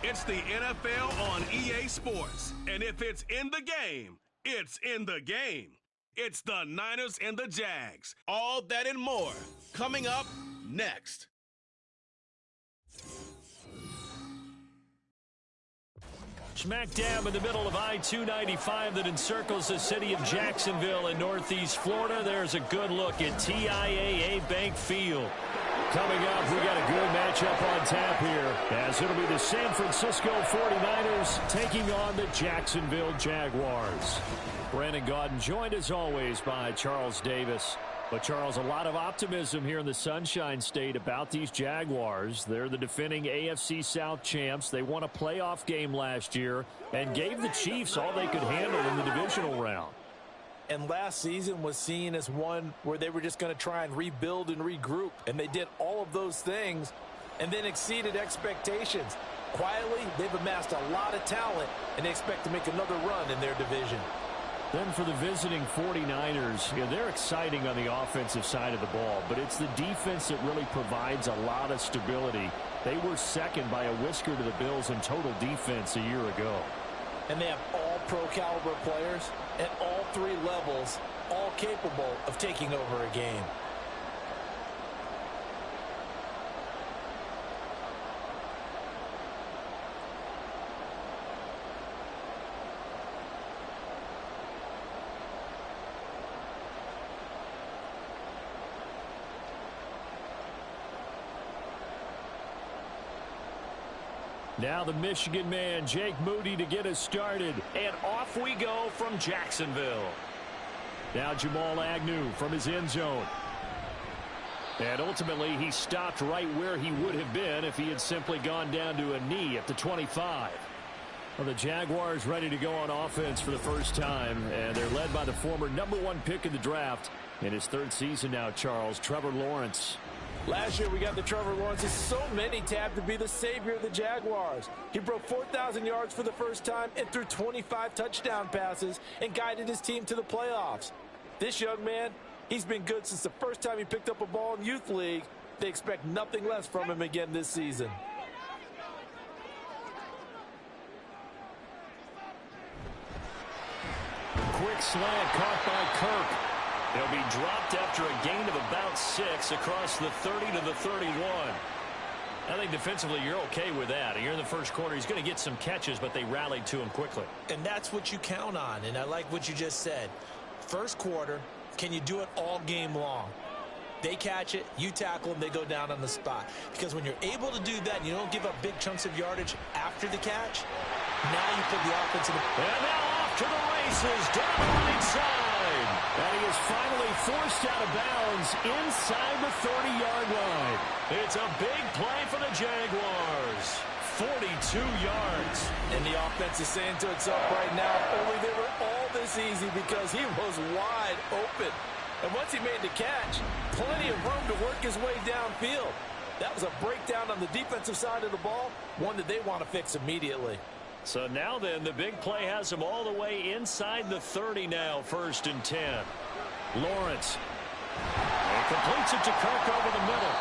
It's the NFL on EA Sports. And if it's in the game, it's in the game. It's the Niners and the Jags. All that and more coming up next. Smack dab in the middle of I-295 that encircles the city of Jacksonville in northeast Florida. There's a good look at TIAA Bank Field. Coming up, we got a good matchup on tap here, as it'll be the San Francisco 49ers taking on the Jacksonville Jaguars. Brandon Gaudin joined as always by Charles Davis. But, Charles, a lot of optimism here in the Sunshine State about these Jaguars. They're the defending AFC South champs. They won a playoff game last year and gave the Chiefs all they could handle in the divisional round. And last season was seen as one where they were just going to try and rebuild and regroup. And they did all of those things and then exceeded expectations. Quietly, they've amassed a lot of talent, and they expect to make another run in their division. Then for the visiting 49ers, they're exciting on the offensive side of the ball, but it's the defense that really provides a lot of stability. They were second by a whisker to the Bills in total defense a year ago. And they have all pro-caliber players at all three levels, all capable of taking over a game. Now the Michigan man, Jake Moody, to get us started. And off we go from Jacksonville. Now Jamal Agnew from his end zone. And ultimately, he stopped right where he would have been if he had simply gone down to a knee at the 25. Well, the Jaguars ready to go on offense for the first time. And they're led by the former #1 pick in the draft. In his third season now, Charles, Trevor Lawrence. Last year, we got the Trevor Lawrences. So many tabbed to be the savior of the Jaguars. He broke 4,000 yards for the first time and threw 25 touchdown passes and guided his team to the playoffs. This young man, he's been good since the first time he picked up a ball in Youth League. They expect nothing less from him again this season. Quick slant caught by Kirk. He'll be dropped after a gain of about 6 across the 30 to the 31. I think defensively you're okay with that. You're in the first quarter. He's going to get some catches, but they rallied to him quickly. And that's what you count on, and I like what you just said. First quarter, can you do it all game long? They catch it, you tackle them, they go down on the spot. Because when you're able to do that and you don't give up big chunks of yardage after the catch, now you put the offense in the... And now off to the races, down the right side. And he is finally forced out of bounds inside the 30-yard line. It's a big play for the Jaguars. 42 yards. And the offense is saying to itself right now, only they were all this easy because he was wide open. And once he made the catch, plenty of room to work his way downfield. That was a breakdown on the defensive side of the ball, one that they want to fix immediately. So now then, the big play has him all the way inside the 30 now, 1st and 10. Lawrence. And completes it to Kirk over the middle.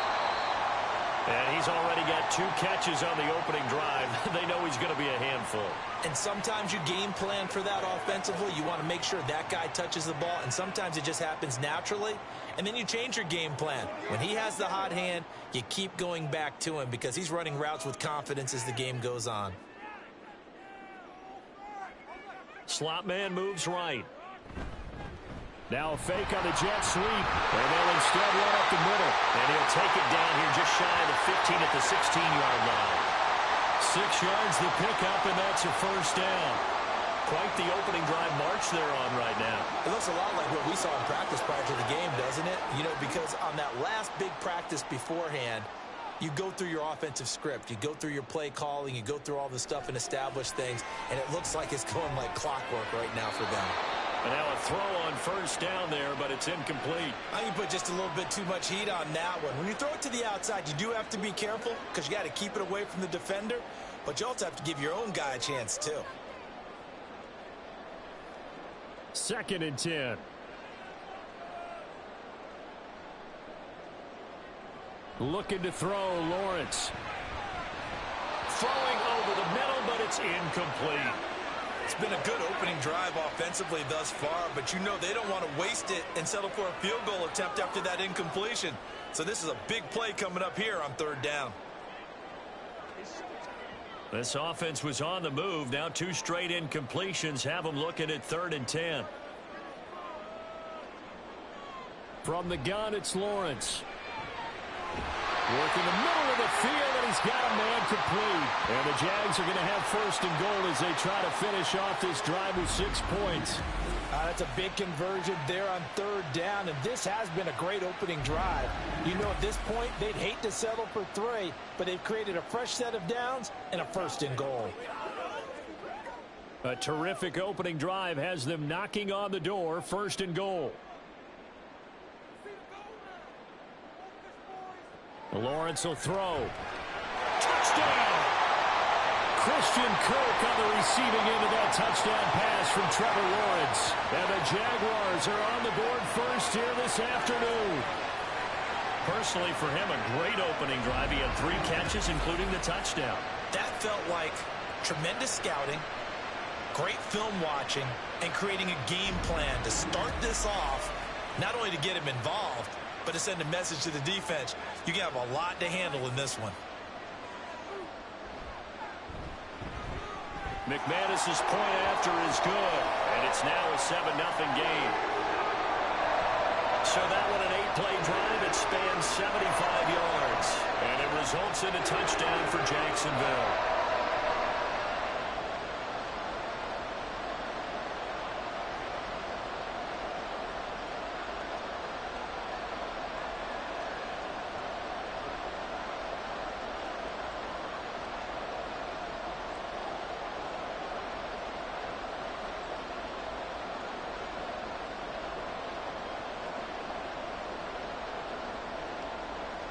And he's already got 2 catches on the opening drive. They know he's going to be a handful. And sometimes you game plan for that offensively. You want to make sure that guy touches the ball, and sometimes it just happens naturally. And then you change your game plan. When he has the hot hand, you keep going back to him because he's running routes with confidence as the game goes on. Slot man moves right. Now a fake on the jet sweep. And they'll instead run up the middle. And he'll take it down here just shy of the 15 at the 16-yard line. 6 yards the pickup, and that's a first down. Quite the opening drive march they're on right now. It looks a lot like what we saw in practice prior to the game, doesn't it? You know, because on that last big practice beforehand, you go through your offensive script. You go through your play calling. You go through all the stuff and establish things. And it looks like it's going like clockwork right now for them. And now a throw on first down there, but it's incomplete. I think you put just a little bit too much heat on that one. When you throw it to the outside, you do have to be careful because you got to keep it away from the defender. But you also have to give your own guy a chance, too. 2nd and 10. Looking to throw, Lawrence. throwing over the middle, but it's incomplete. It's been a good opening drive offensively thus far, but you know they don't want to waste it and settle for a field goal attempt after that incompletion. So this is a big play coming up here on third down. This offense was on the move. Now 2 straight incompletions have them looking at 3rd and 10. From the gun, it's Lawrence. Working the middle of the field, and he's got a man complete. And the Jags are going to have 1st and goal as they try to finish off this drive with 6 points. That's a big conversion there on third down, and this has been a great opening drive. You know, at this point, they'd hate to settle for 3, but they've created a fresh set of downs and a 1st and goal. A terrific opening drive has them knocking on the door, 1st and goal. Lawrence will throw. Touchdown! Christian Kirk on the receiving end of that touchdown pass from Trevor Lawrence. And the Jaguars are on the board first here this afternoon. Personally, for him, a great opening drive. He had 3 catches, including the touchdown. That felt like tremendous scouting, great film watching, and creating a game plan to start this off, not only to get him involved, but to send a message to the defense. You have a lot to handle in this one. McManus's point after is good, and it's now a 7-0 game. So that one, an 8-play drive. It spans 75 yards, and it results in a touchdown for Jacksonville.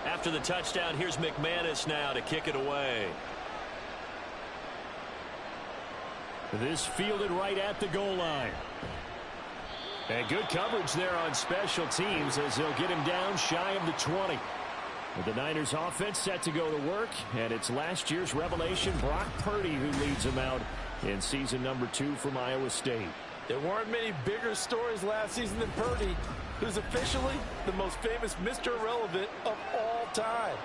After the touchdown, here's McManus now to kick it away. This fielded right at the goal line. And good coverage there on special teams as they'll get him down shy of the 20. With the Niners offense set to go to work, and it's last year's revelation, Brock Purdy, who leads them out in season number 2 from Iowa State. There weren't many bigger stories last season than Purdy, who's officially the most famous Mr. Irrelevant of all time.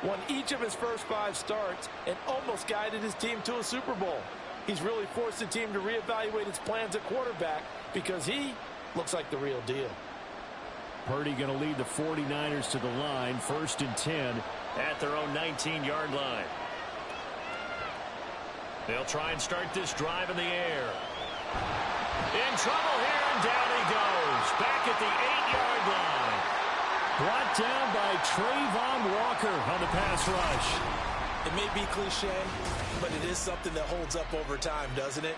Won each of his first 5 starts and almost guided his team to a Super Bowl. He's really forced the team to reevaluate its plans at quarterback because he looks like the real deal. Purdy going to lead the 49ers to the line, 1st and 10 at their own 19-yard line. They'll try and start this drive in the air. In trouble here, and down he goes. Back at the 8-yard line. Brought down by Trayvon Walker on the pass rush. It may be cliche, but it is something that holds up over time, doesn't it?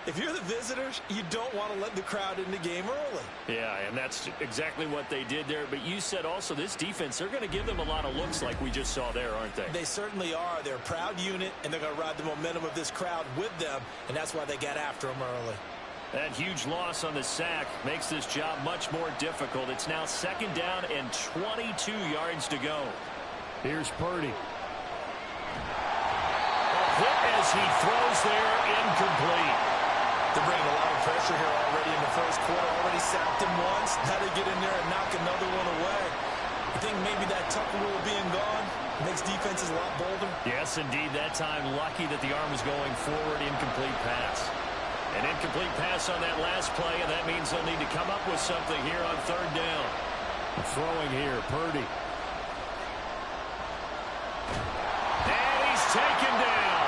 If you're the visitors, you don't want to let the crowd in the game early. Yeah, and that's exactly what they did there. But you said also this defense, they're going to give them a lot of looks like we just saw there, aren't they? They certainly are. They're a proud unit, and they're going to ride the momentum of this crowd with them, and that's why they got after them early. That huge loss on the sack makes this job much more difficult. It's now 2nd down and 22 yards to go. Here's Purdy. A hit as he throws there, incomplete. They're bringing a lot of pressure here already in the first quarter. Already sacked him once. How to get in there and knock another one away. I think maybe that Tucker rule being gone makes defenses a lot bolder. Yes, indeed. That time, lucky that the arm was going forward. Incomplete pass. An incomplete pass on that last play, and that means they'll need to come up with something here on 3rd down. Throwing here, Purdy. And he's taken down.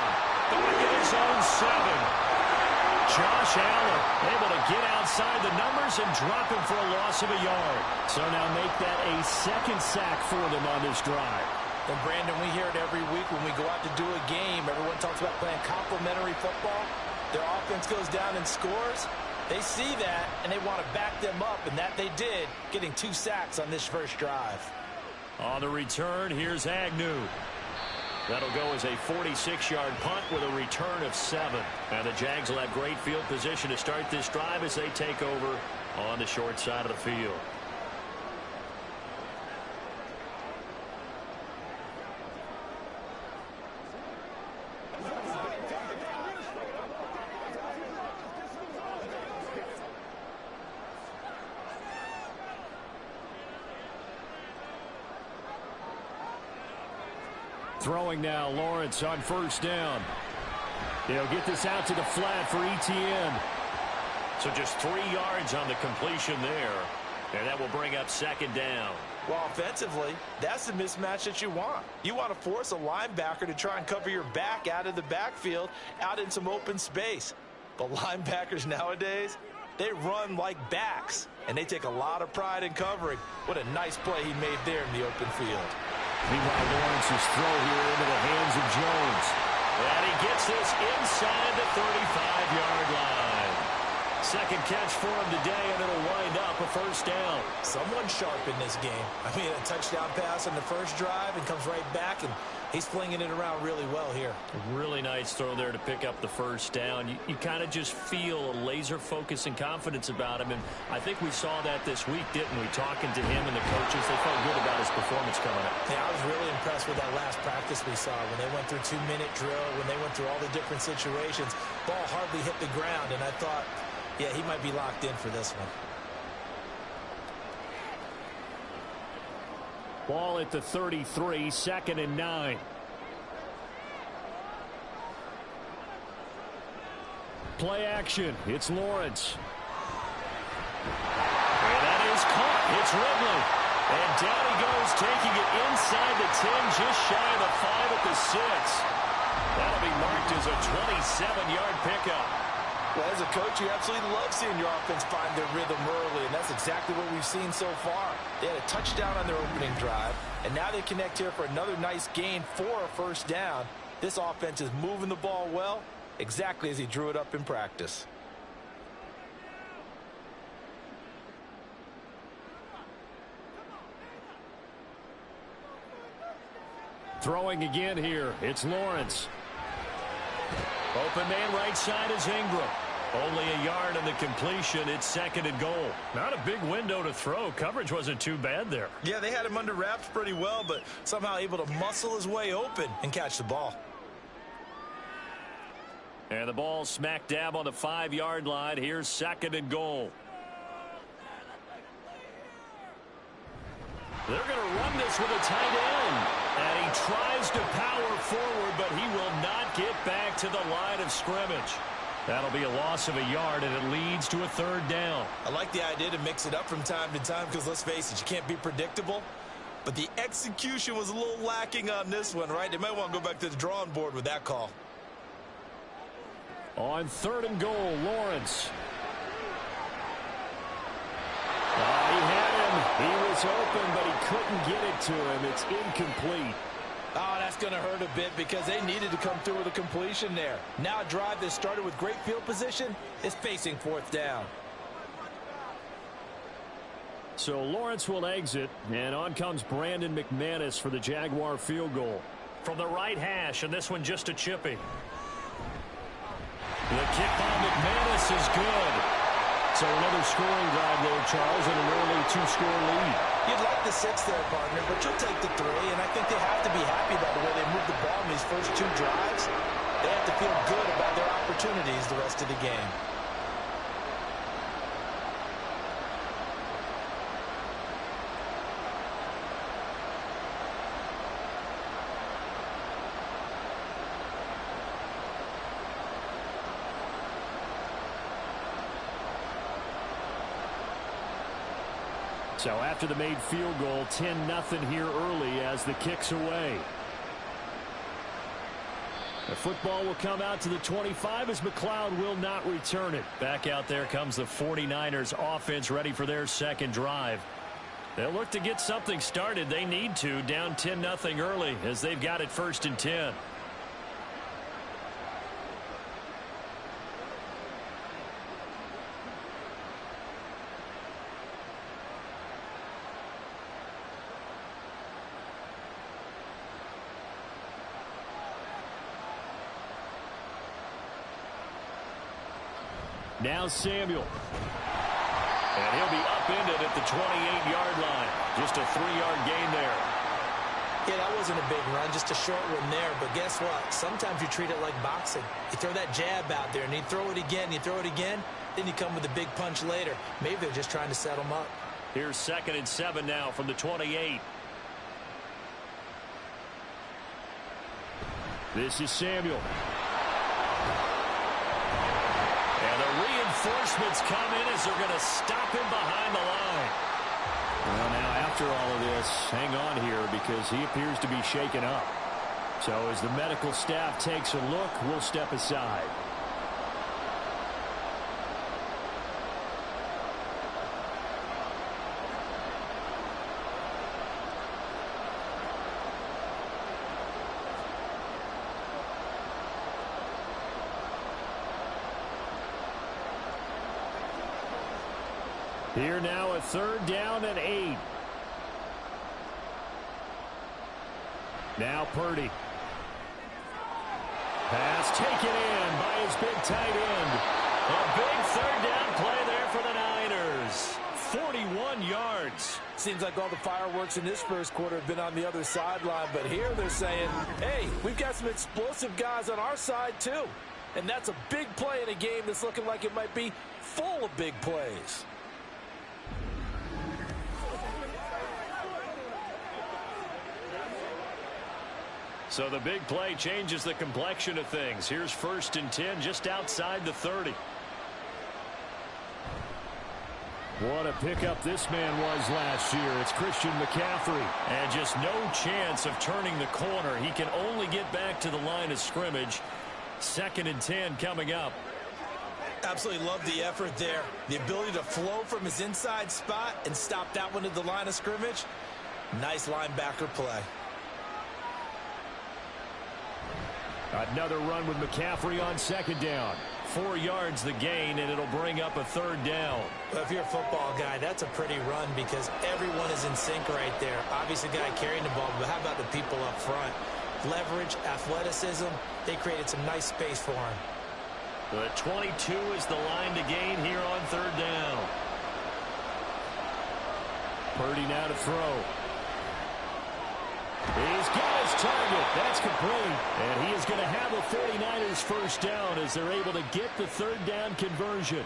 Back at his own 7. Josh Allen able to get outside the numbers and drop him for a loss of a yard. So now make that a 2nd sack for them on this drive. And Brandon, we hear it every week when we go out to do a game. Everyone talks about playing complementary football. Their offense goes down and scores. They see that, and they want to back them up, and that they did, getting 2 sacks on this first drive. On the return, here's Agnew. That'll go as a 46-yard punt with a return of 7. And the Jags will have great field position to start this drive as they take over on the short side of the field. Throwing now, Lawrence on first down. He'll get this out to the flat for Etienne. So just 3 yards on the completion there. And that will bring up second down. Well, offensively, that's the mismatch that you want. You want to force a linebacker to try and cover your back out of the backfield, out in some open space. But linebackers nowadays, they run like backs, and they take a lot of pride in covering. What a nice play he made there in the open field. Meanwhile, Lawrence's throw here into the hands of Jones. And he gets this inside the 35-yard line. Second catch for him today, and it'll wind up a first down. Someone sharp in this game. I mean, a touchdown pass on the first drive and comes right back, and he's flinging it around really well here. A really nice throw there to pick up the first down. You kind of just feel a laser focus and confidence about him, and I think we saw that this week, didn't we? Talking to him and the coaches, they felt good about his performance coming up. Yeah, I was really impressed with that last practice we saw when they went through 2-minute drill, when they went through all the different situations. Ball hardly hit the ground, and I thought, yeah, he might be locked in for this one. Ball at the 33, 2nd and 9. Play action. It's Lawrence. And that is caught. It's Ridley. And down he goes, taking it inside the 10, just shy of the 5 at the 6. That'll be marked as a 27-yard pickup. Well, as a coach, you absolutely love seeing your offense find their rhythm early, and that's exactly what we've seen so far. They had a touchdown on their opening drive, and now they connect here for another nice gain for a first down. This offense is moving the ball well, exactly as he drew it up in practice. Throwing again here, it's Lawrence. Open man right side is Ingram. Only a yard on the completion. It's 2nd and goal. Not a big window to throw. Coverage wasn't too bad there. Yeah, they had him under wraps pretty well, but somehow able to muscle his way open and catch the ball. And the ball smack dab on the 5-yard line. Here's 2nd and goal. They're going to run this with a tight end. And he tries to power forward, but he will not get back to the line of scrimmage. That'll be a loss of a yard, and it leads to a 3rd down. I like the idea to mix it up from time to time because, let's face it, you can't be predictable. But the execution was a little lacking on this one, right? They might want to go back to the drawing board with that call. On 3rd and goal, Lawrence. He had him. He was open, but he couldn't get it to him. It's incomplete. Oh, that's going to hurt a bit because they needed to come through with a completion there. Now a drive that started with great field position is facing 4th down. So Lawrence will exit, and on comes Brandon McManus for the Jaguar field goal. From the right hash, and this one just a chippy. The kick by McManus is good. So another scoring drive there, Charles, and an early 2-score lead. You'd like the 6 there, partner, but you'll take the 3, and I think they have to be happy about the way they moved the ball in these first 2 drives. They have to feel good about their opportunities the rest of the game. So after the made field goal, 10-0 here early as the kick's away. The football will come out to the 25 as McLeod will not return it. Back out there comes the 49ers offense ready for their 2nd drive. They'll look to get something started. They need to, down 10-0 early as they've got it 1st and 10. Now Samuel. And he'll be upended at the 28-yard line. Just a 3-yard gain there. Yeah, that wasn't a big run, just a short one there. But guess what? Sometimes you treat it like boxing. You throw that jab out there, and you throw it again, then you come with a big punch later. Maybe they're just trying to set them up. Here's 2nd and 7 now from the 28. This is Samuel. And the reinforcements come in as they're going to stop him behind the line. Well, now after all of this, hang on here because he appears to be shaken up. So as the medical staff takes a look, we'll step aside. Here now, a 3rd down and 8. Now Purdy. Pass taken in by his big tight end. A big 3rd down play there for the Niners. 41 yards. Seems like all the fireworks in this first quarter have been on the other sideline, but here they're saying, hey, we've got some explosive guys on our side too. And that's a big play in a game that's looking like it might be full of big plays. So the big play changes the complexion of things. Here's 1st and 10 just outside the 30. What a pickup this man was last year. It's Christian McCaffrey. And just no chance of turning the corner. He can only get back to the line of scrimmage. 2nd and 10 coming up. Absolutely love the effort there. The ability to flow from his inside spot and stop that one at the line of scrimmage. Nice linebacker play. Another run with McCaffrey on 2nd down. 4 yards the gain, and it'll bring up a 3rd down. Well, if you're a football guy, that's a pretty run because everyone is in sync right there. Obviously, the guy carrying the ball, but how about the people up front? Leverage, athleticism, they created some nice space for him. The 22 is the line to gain here on 3rd down. Purdy now to throw. He's got his target. That's complete. And he is going to have a 49ers 1st down as they're able to get the 3rd down conversion.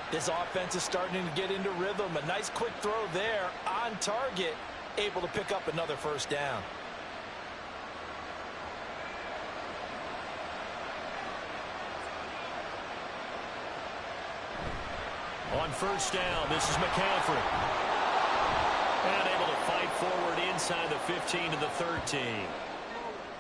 This offense is starting to get into rhythm. A nice quick throw there on target, able to pick up another 1st down. On 1st down, this is McCaffrey. And able to fight forward inside the 15 to the 13.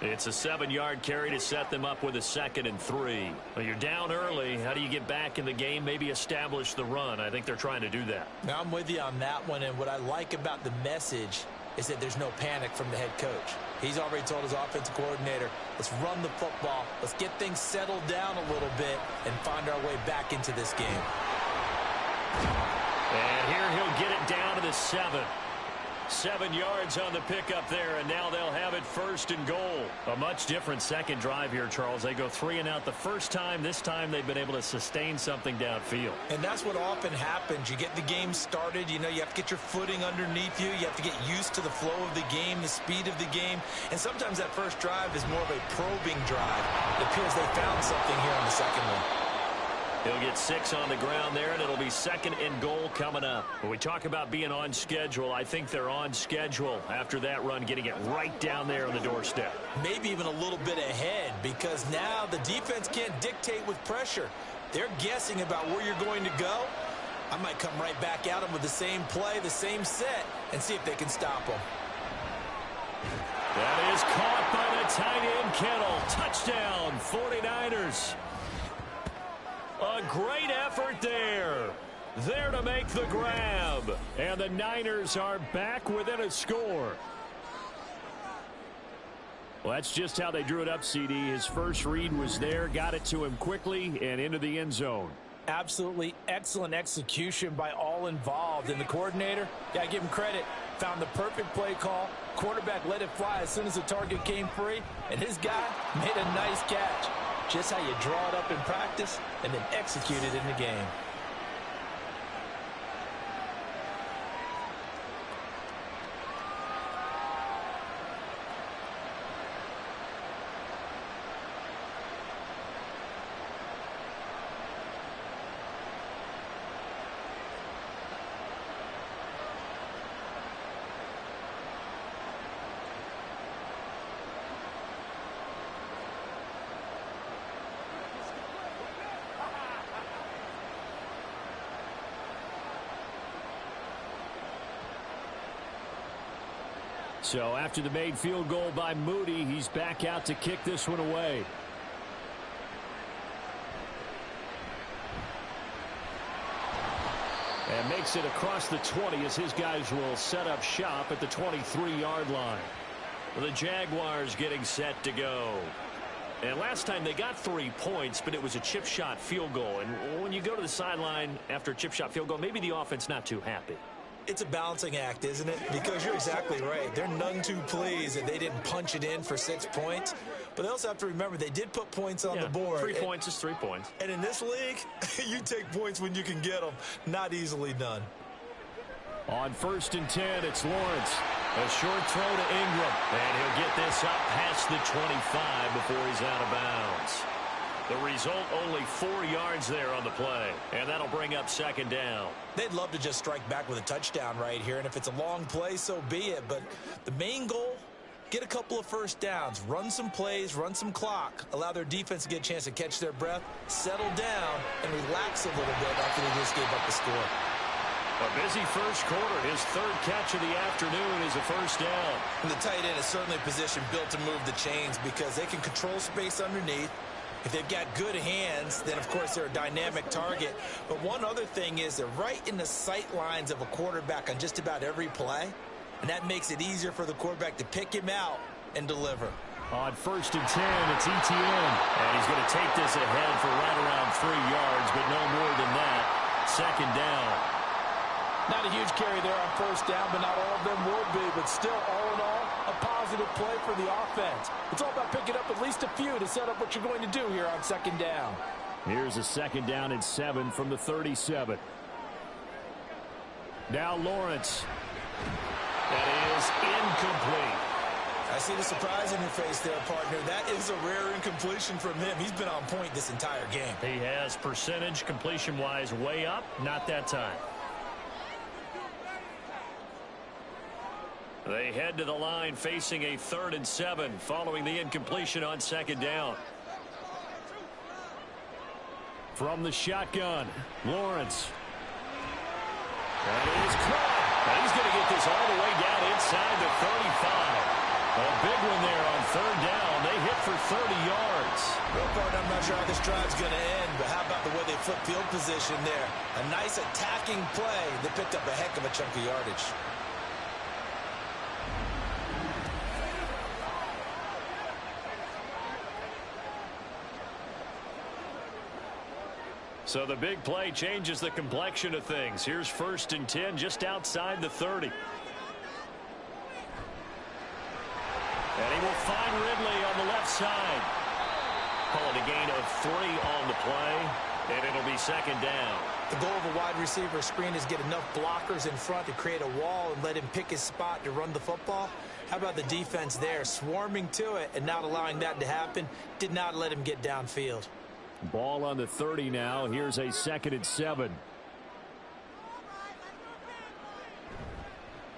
It's a 7-yard carry to set them up with a 2nd and 3. Well, you're down early. How do you get back in the game, maybe establish the run? I think they're trying to do that. Now, I'm with you on that one, and what I like about the message is that there's no panic from the head coach. He's already told his offensive coordinator, let's run the football, let's get things settled down a little bit and find our way back into this game. And here he'll get it down to the 7. 7 yards on the pickup there, and now they'll have it 1st and goal. A much different second drive here, Charles. They go 3 and out the first time. This time they've been able to sustain something downfield. And that's what often happens. You get the game started. You know, you have to get your footing underneath you. You have to get used to the flow of the game, the speed of the game. And sometimes that first drive is more of a probing drive. It appears they found something here on the second one. He'll get 6 on the ground there, and it'll be 2nd and goal coming up. When we talk about being on schedule, I think they're on schedule after that run, getting it right down there on the doorstep. Maybe even a little bit ahead, because now the defense can't dictate with pressure. They're guessing about where you're going to go. I might come right back at them with the same play, the same set, and see if they can stop them. That is caught by the tight end, Kittle. Touchdown, 49ers. A great effort there. There to make the grab. And the Niners are back within a score. Well, that's just how they drew it up, CD. His first read was there, got it to him quickly, and into the end zone. Absolutely excellent execution by all involved. And the coordinator, got to give him credit, found the perfect play call. Quarterback let it fly as soon as the target came free. And his guy made a nice catch. Just how you draw it up in practice and then execute it in the game. So after the made field goal by Moody, he's back out to kick this one away. And makes it across the 20 as his guys will set up shop at the 23-yard line. The Jaguars getting set to go. And last time they got 3 points, but it was a chip shot field goal. And when you go to the sideline after a chip shot field goal, maybe the offense not too happy. It's a balancing act, isn't it? Because you're exactly right. They're none too pleased that they didn't punch it in for 6 points. But they also have to remember they did put points on the board. 3 points is 3 points. And in this league, you take points when you can get them. Not easily done. On 1st and 10, it's Lawrence. A short throw to Ingram. And he'll get this up past the 25 before he's out of bounds. The result, only 4 yards there on the play. And that'll bring up 2nd down. They'd love to just strike back with a touchdown right here. And if it's a long play, so be it. But the main goal, get a couple of first downs. Run some plays, run some clock. Allow their defense to get a chance to catch their breath, settle down, and relax a little bit after they just gave up the score. A busy first quarter. His 3rd catch of the afternoon is a first down. And the tight end is certainly a position built to move the chains because they can control space underneath. If they've got good hands, then, of course, they're a dynamic target. But one other thing is they're right in the sight lines of a quarterback on just about every play. And that makes it easier for the quarterback to pick him out and deliver. On 1st and 10, it's Etienne. And he's going to take this ahead for right around 3 yards, but no more than that. 2nd down. Not a huge carry there on 1st down, but not all of them would be. But still, all in all, a positive play for the offense. It's all about picking up at least a few to set up what you're going to do here on 2nd down. Here's a 2nd down and 7 from the 37. Now Lawrence. That is incomplete. I see the surprise in your face there, partner. That is a rare incompletion from him. He's been on point this entire game. He has percentage completion-wise way up. Not that time. They head to the line facing a 3rd and 7 following the incompletion on 2nd down. From the shotgun, Lawrence. That is caught. He's going to get this all the way down inside the 35. A big one there on 3rd down. They hit for 30 yards. Well, partner, I'm not sure how this drive's going to end, but how about the way they flip field position there? A nice attacking play. They picked up a heck of a chunk of yardage. So the big play changes the complexion of things. Here's 1st and 10 just outside the 30. And he will find Ridley on the left side. Call it a gain of 3 on the play, and it'll be 2nd down. The goal of a wide receiver screen is get enough blockers in front to create a wall and let him pick his spot to run the football. How about the defense there, swarming to it and not allowing that to happen? Did not let him get downfield. Ball on the 30 now. Here's a 2nd and 7.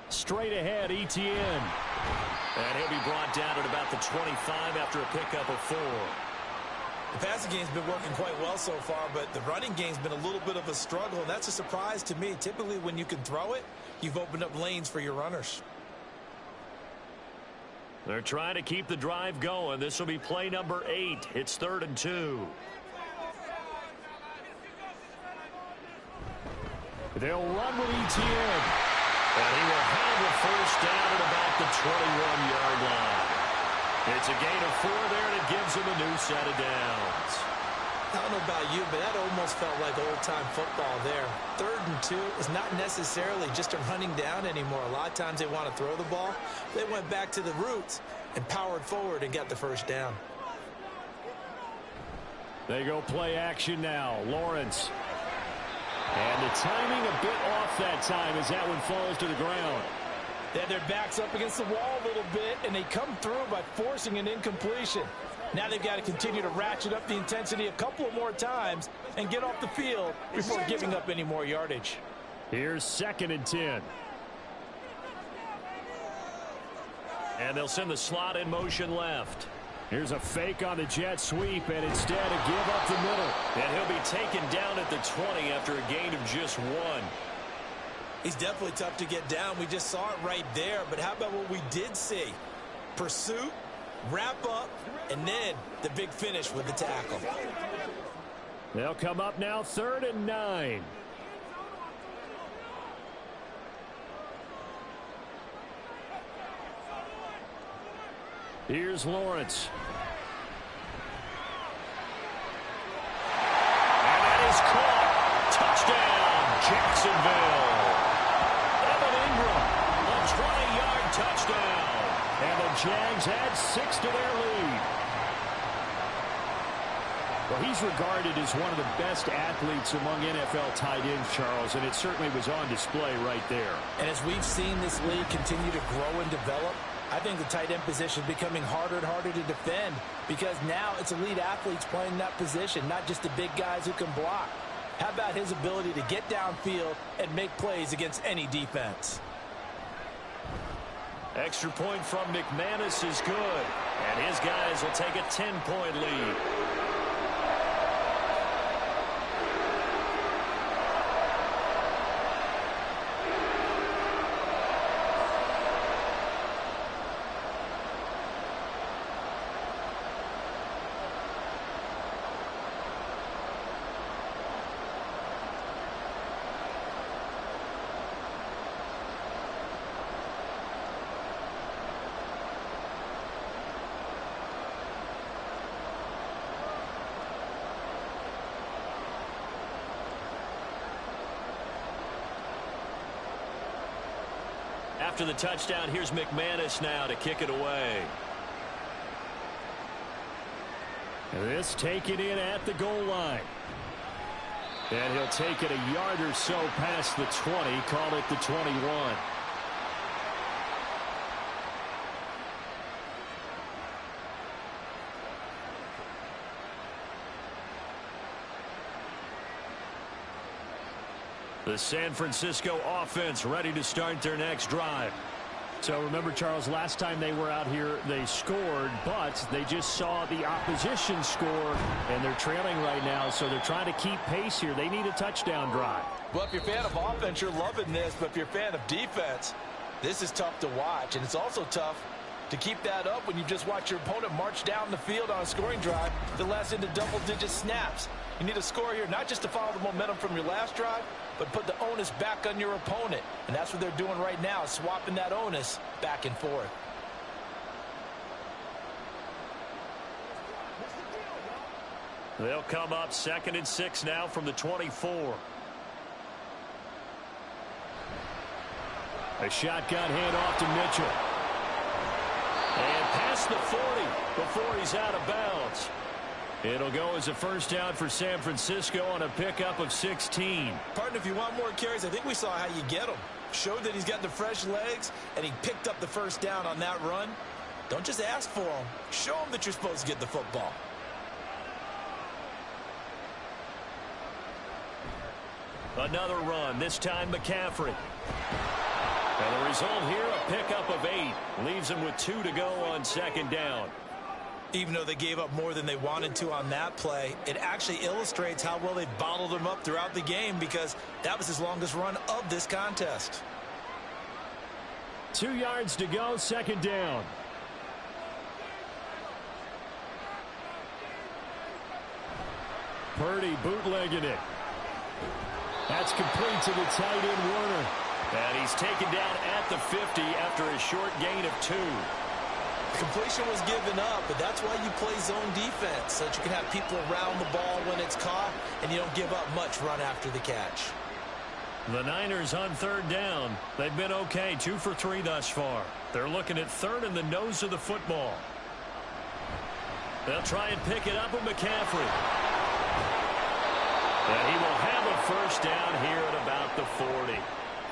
Straight ahead, Etienne. And he'll be brought down at about the 25 after a pickup of 4. The passing game's been working quite well so far, but the running game's been a little bit of a struggle, and that's a surprise to me. Typically, when you can throw it, you've opened up lanes for your runners. They're trying to keep the drive going. This will be play number 8. It's 3rd and 2. They'll run with Etienne. And he will have a 1st down at about the 21-yard line. It's a gain of 4 there, and it gives him a new set of downs. I don't know about you, but that almost felt like old-time football there. 3rd and 2 is not necessarily just a running down anymore. A lot of times they want to throw the ball. They went back to the roots and powered forward and got the 1st down. They go play action now. Lawrence. And the timing a bit off that time as that one falls to the ground. They had their backs up against the wall a little bit, and they come through by forcing an incompletion. Now they've got to continue to ratchet up the intensity a couple of more times and get off the field before giving up any more yardage. Here's 2nd and 10. And they'll send the slot in motion left. Here's a fake on the jet sweep, and instead a give up the middle. And he'll be taken down at the 20 after a gain of just 1. He's definitely tough to get down. We just saw it right there. But how about what we did see? Pursuit, wrap up, and then the big finish with the tackle. They'll come up now 3rd and 9. Here's Lawrence. And that is caught. Touchdown, Jacksonville. Evan Ingram, a 20-yard touchdown. And the Jags add 6 to their lead. Well, he's regarded as one of the best athletes among NFL tight ends, Charles, and it certainly was on display right there. And as we've seen this league continue to grow and develop, I think the tight end position is becoming harder and harder to defend because now it's elite athletes playing that position, not just the big guys who can block. How about his ability to get downfield and make plays against any defense? Extra point from McManus is good, and his guys will take a 10-point lead. After the touchdown, here's McManus now to kick it away. This taken in at the goal line. And he'll take it a yard or so past the 20, call it the 21. The San Francisco offense ready to start their next drive. So remember, Charles, last time they were out here, they scored, but they just saw the opposition score, and they're trailing right now, so they're trying to keep pace here. They need a touchdown drive. Well, if you're a fan of offense, you're loving this, but if you're a fan of defense, this is tough to watch, and it's also tough to keep that up when you just watch your opponent march down the field on a scoring drive that lasts into double-digit snaps. You need a score here, not just to follow the momentum from your last drive, but put the onus back on your opponent. And that's what they're doing right now, swapping that onus back and forth. They'll come up 2nd and 6 now from the 24. A shotgun handoff to Mitchell. And past the 40 before he's out of bounds. It'll go as a first down for San Francisco on a pickup of 16. Partner, if you want more carries, I think we saw how you get them. Showed that he's got the fresh legs, and he picked up the first down on that run. Don't just ask for them. Show them that you're supposed to get the football. Another run, this time McCaffrey. And the result here, a pickup of 8. Leaves him with 2 to go on 2nd down. Even though they gave up more than they wanted to on that play, it actually illustrates how well they bottled him up throughout the game because that was his longest run of this contest. 2 yards to go, 2nd down. Purdy bootlegging it. That's complete to the tight end Warner. And he's taken down at the 50 after a short gain of 2. Completion was given up, but that's why you play zone defense, so that you can have people around the ball when it's caught, and you don't give up much run after the catch. The Niners on 3rd down. They've been okay, 2 for 3 thus far. They're looking at 3rd in the nose of the football. They'll try and pick it up with McCaffrey. And he will have a first down here at about the 40.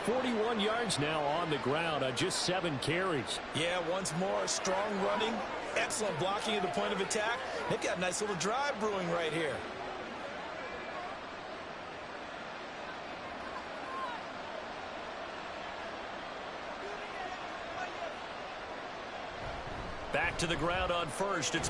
41 yards now on the ground on just 7 carries. Yeah, once more, strong running, excellent blocking at the point of attack. They've got a nice little drive brewing right here. Back to the ground on 1st, it's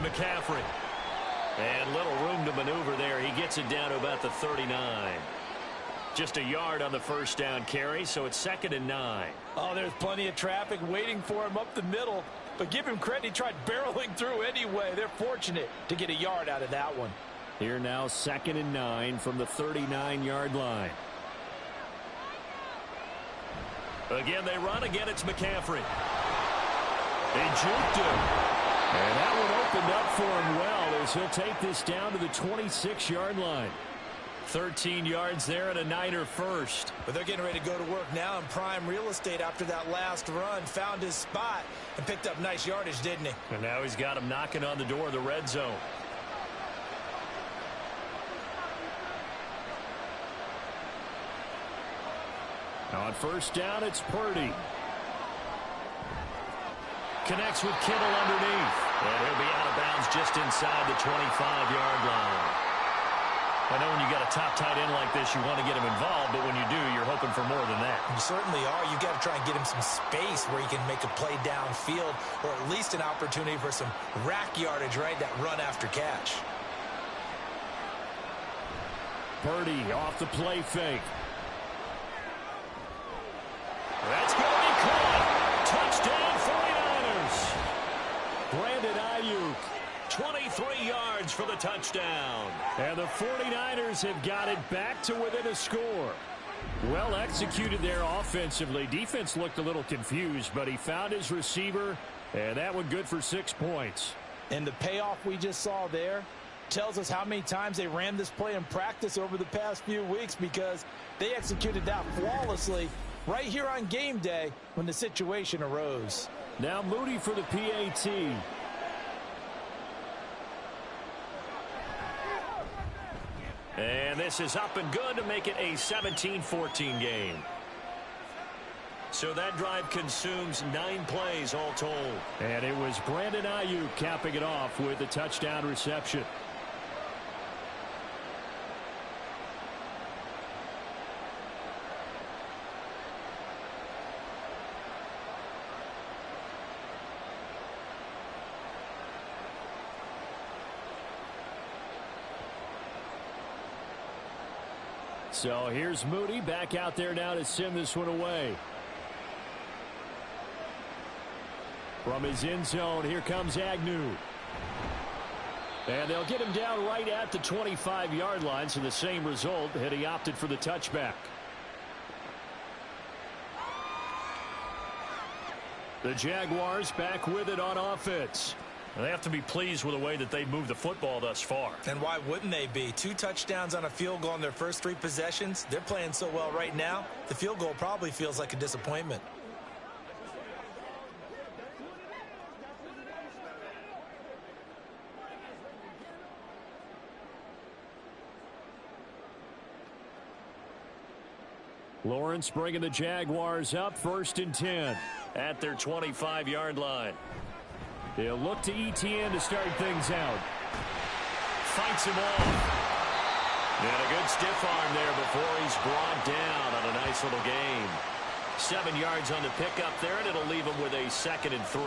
just a yard on the first down carry, so it's 2nd and 9. Oh, there's plenty of traffic waiting for him up the middle. But give him credit, he tried barreling through anyway. They're fortunate to get a yard out of that one. Here now 2nd and 9 from the 39-yard line. Again, they run. Again, it's McCaffrey. He juked him. And that one opened up for him well as he'll take this down to the 26-yard line. 13 yards there and a Niner first. But they're getting ready to go to work now in prime real estate after that last run. Found his spot and picked up nice yardage, didn't he? And now he's got him knocking on the door of the red zone. On first down, it's Purdy. Connects with Kittle underneath. And he'll be out of bounds just inside the 25-yard line. I know when you got a top tight end like this, you want to get him involved, but when you do, you're hoping for more than that. You certainly are. You got to try and get him some space where he can make a play downfield, or at least an opportunity for some rack yardage, right? That run after catch. Purdy off the play fake. That's going to be caught. Touchdown 49ers. Brandon Ayuk, 23 yards for the touchdown. And the 49ers have got it back to within a score. Well executed there offensively. Defense looked a little confused, but he found his receiver, and that one good for 6 points. And the payoff we just saw there tells us how many times they ran this play in practice over the past few weeks, because they executed that flawlessly right here on game day when the situation arose. Now Moody for the PAT. And this is up and good to make it a 17-14 game. So that drive consumes 9 plays all told. And it was Brandon Ayuk capping it off with a touchdown reception. So here's Moody back out there now to send this one away. From his end zone, here comes Agnew. And they'll get him down right at the 25-yard line, so the same result, had he opted for the touchback. The Jaguars back with it on offense. And they have to be pleased with the way that they've moved the football thus far. And why wouldn't they be? 2 touchdowns on a field goal in their first 3 possessions. They're playing so well right now, the field goal probably feels like a disappointment. Lawrence bringing the Jaguars up, 1st and 10 at their 25-yard line. They'll look to ETN to start things out. Fights him off. And a good stiff arm there before he's brought down on a nice little game. 7 yards on the pickup there, and it'll leave him with a 2nd and 3.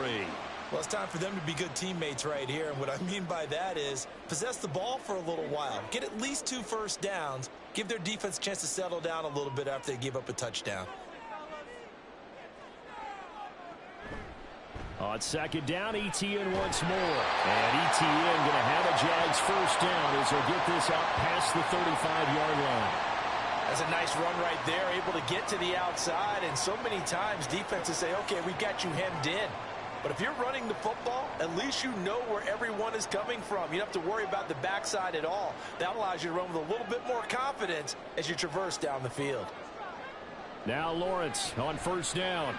Well, it's time for them to be good teammates right here. And what I mean by that is possess the ball for a little while. Get at least 2 first downs. Give their defense a chance to settle down a little bit after they give up a touchdown. On 2nd down, ETN once more. And ETN going to have a Jags first down as they'll get this up past the 35-yard line. That's a nice run right there, able to get to the outside. And so many times defenses say, okay, we got you hemmed in. But if you're running the football, at least you know where everyone is coming from. You don't have to worry about the backside at all. That allows you to run with a little bit more confidence as you traverse down the field. Now Lawrence on first down.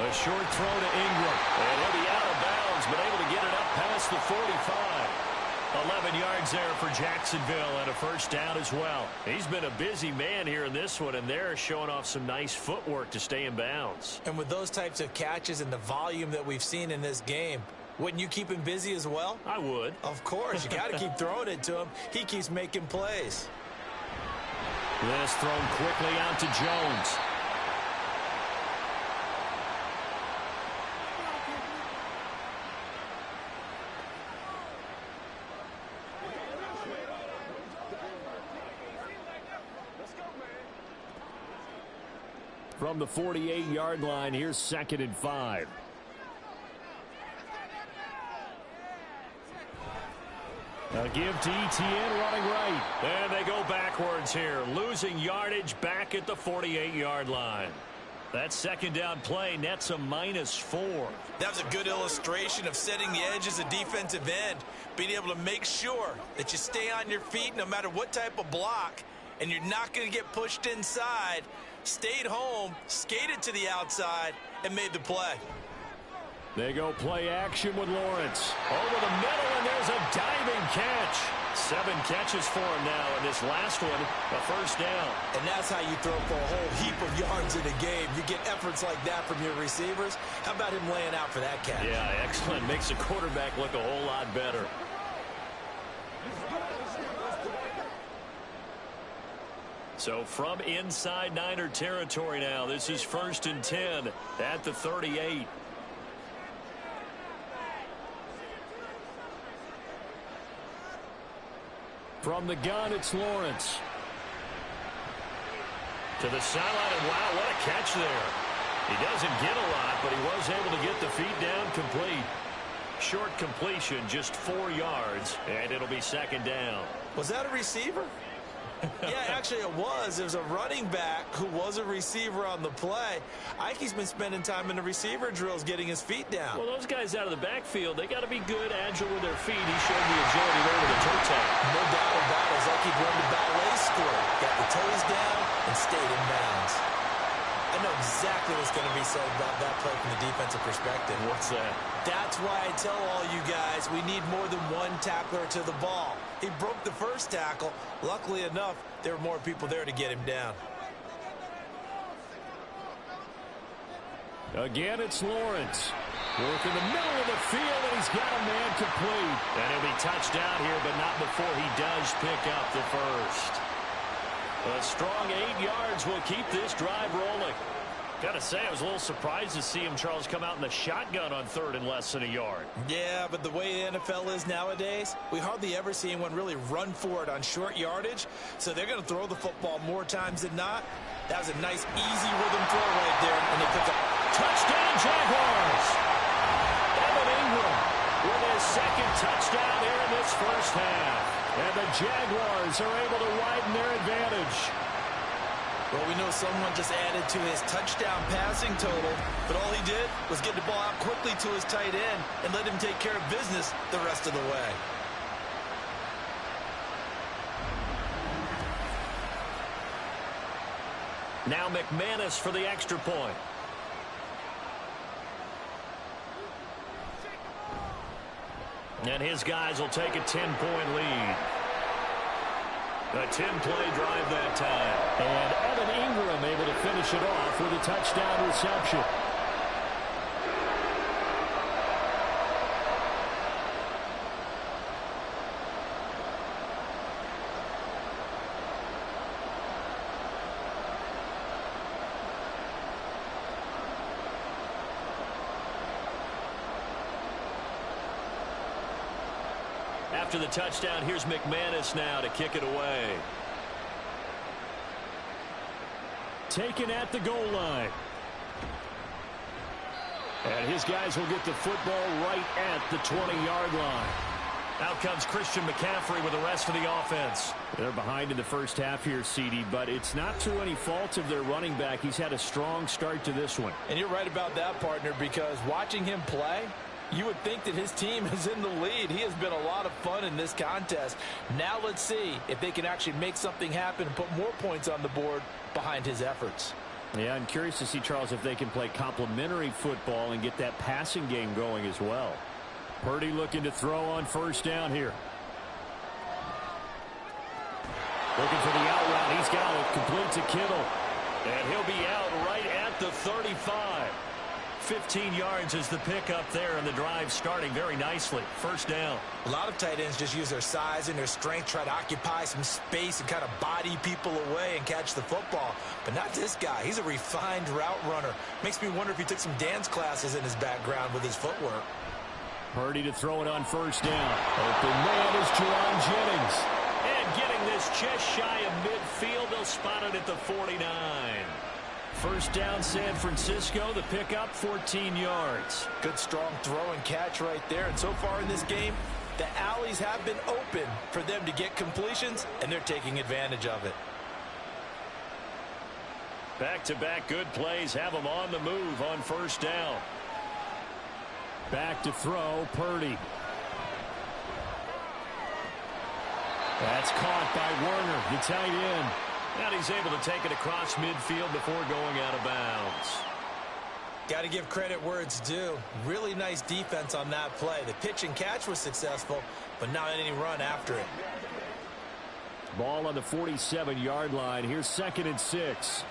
A short throw to Ingram. And he'll be out of bounds, but able to get it up past the 45. 11 yards there for Jacksonville and a first down as well. He's been a busy man here in this one, and they're showing off some nice footwork to stay in bounds. And with those types of catches and the volume that we've seen in this game, wouldn't you keep him busy as well? I would. Of course. You got to keep throwing it to him. He keeps making plays. This thrown quickly out to Jones. From the 48-yard line, here's 2nd and 5. A give to Etienne running right. And they go backwards here, losing yardage back at the 48-yard line. That 2nd down play nets a -4. That was a good illustration of setting the edge as a defensive end, being able to make sure that you stay on your feet no matter what type of block, and you're not going to get pushed inside. Stayed home, skated to the outside, and made the play. They go play action with Lawrence. Over the middle, and there's a diving catch. 7 catches for him now, and this last one, a 1st down. And that's how you throw for a whole heap of yards in a game. You get efforts like that from your receivers. How about him laying out for that catch? Yeah, excellent. Makes the quarterback look a whole lot better. So from inside Niner territory now, this is 1st and 10 at the 38. From the gun, it's Lawrence. To the sideline, and wow, what a catch there. He doesn't get a lot, but he was able to get the feet down complete. Short completion, just 4 yards, and it'll be 2nd down. Was that a receiver? Yeah, actually it was. It was a running back who was a receiver on the play. I think he's been spending time in the receiver drills getting his feet down. Well, those guys out of the backfield, they got to be good, agile with their feet. He showed the agility there with the toe tap. No doubt about it. It's like he'd run the ballet school. Got the toes down and stayed in bounds. I know exactly what's going to be said about that play from the defensive perspective. What's that? That's why I tell all you guys we need more than one tackler to the ball. He broke the first tackle. Luckily enough, there were more people there to get him down. Again, it's Lawrence. Work in the middle of the field, and he's got a man complete. And he'll be touched out here, but not before he does pick up the first. A strong 8 yards will keep this drive rolling. Got to say, I was a little surprised to see him, Charles, come out in the shotgun on 3rd and less than a yard. Yeah, but the way the NFL is nowadays, we hardly ever see anyone really run for it on short yardage. So they're going to throw the football more times than not. That was a nice, easy rhythm throw right there. And they pick up. Touchdown, Jaguars! Evan Ingram with his 2nd touchdown here in this 1st half. And the Jaguars are able to widen their advantage. Well, we know someone just added to his touchdown passing total, but all he did was get the ball out quickly to his tight end and let him take care of business the rest of the way. Now McManus for the extra point. And his guys will take a 10-point lead. A 10-play drive that time. And Evan Ingram able to finish it off with a touchdown reception. After the touchdown, here's McManus now to kick it away. Taken at the goal line. And his guys will get the football right at the 20-yard line. Out comes Christian McCaffrey with the rest of the offense. They're behind in the first half here, CD, but it's not through any fault of their running back. He's had a strong start to this one. And you're right about that, partner, because watching him play, you would think that his team is in the lead. He has been a lot of fun in this contest. Now let's see if they can actually make something happen and put more points on the board behind his efforts. Yeah, I'm curious to see, Charles, if they can play complementary football and get that passing game going as well. Purdy looking to throw on 1st down here. Looking for the out route. He's got it. Complete to Kittle. And he'll be out right at the 35. 15 yards is the pickup there, and the drive starting very nicely. 1st down. A lot of tight ends just use their size and their strength, try to occupy some space and kind of body people away and catch the football. But not this guy. He's a refined route runner. Makes me wonder if he took some dance classes in his background with his footwork. Purdy to throw it on 1st down. Open man is Jerron Jennings. And getting this just shy of midfield, they'll spot it at the 49. First down, San Francisco. The pickup, 14 yards. Good, strong throw and catch right there. And so far in this game, the alleys have been open for them to get completions, and they're taking advantage of it. Back-to-back good plays have them on the move on first down. Back to throw, Purdy. That's caught by Werner, the tight end. And he's able to take it across midfield before going out of bounds. Got to give credit where it's due. Really nice defense on that play. The pitch and catch was successful, but not any run after it. Ball on the 47-yard line. Here's 2nd and 6.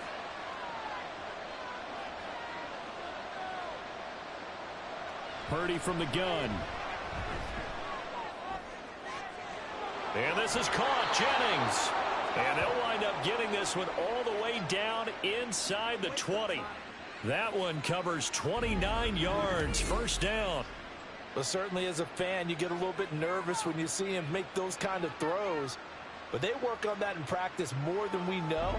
Purdy from the gun. And this is caught. Jennings. And they'll wind up getting this one all the way down inside the 20. That one covers 29 yards. First down. Well, certainly as a fan, you get a little bit nervous when you see him make those kind of throws. But they work on that in practice more than we know.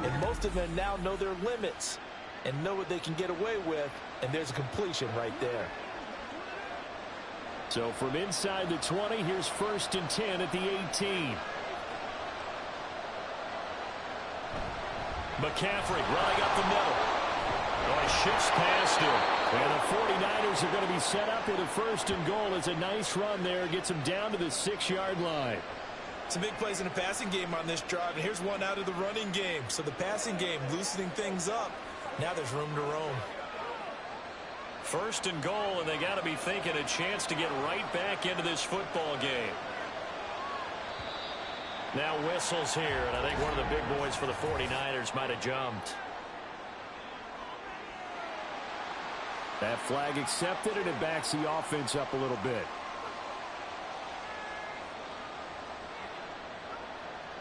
And most of them now know their limits and know what they can get away with. And there's a completion right there. So from inside the 20, here's 1st and 10 at the 18. McCaffrey running up the middle. Oh, he shifts past him. And the 49ers are going to be set up with a 1st and goal. It's a nice run there. Gets him down to the 6-yard line. Some big plays in the passing game on this drive. And here's one out of the running game. So the passing game loosening things up. Now there's room to roam. 1st and goal, and they got to be thinking a chance to get right back into this football game. Now whistles here, and I think one of the big boys for the 49ers might have jumped. That flag accepted, and it backs the offense up a little bit.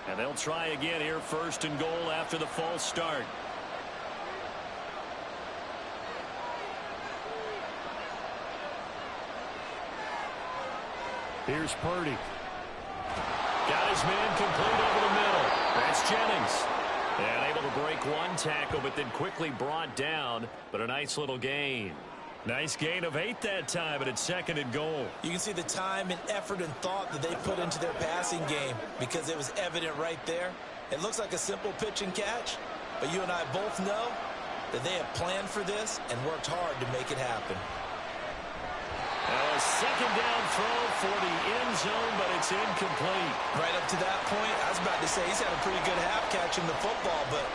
And they'll try again here, 1st and goal after the false start. Here's Purdy. Got his man complete over the middle. That's Jennings. And able to break one tackle, but then quickly brought down. But a nice little gain. Nice gain of 8 that time, but it's 2nd and goal. You can see the time and effort and thought that they put into their passing game because it was evident right there. It looks like a simple pitch and catch, but you and I both know that they have planned for this and worked hard to make it happen. A 2nd down throw for the end zone, but it's incomplete. Right up to that point, I was about to say he's had a pretty good half catching the football, but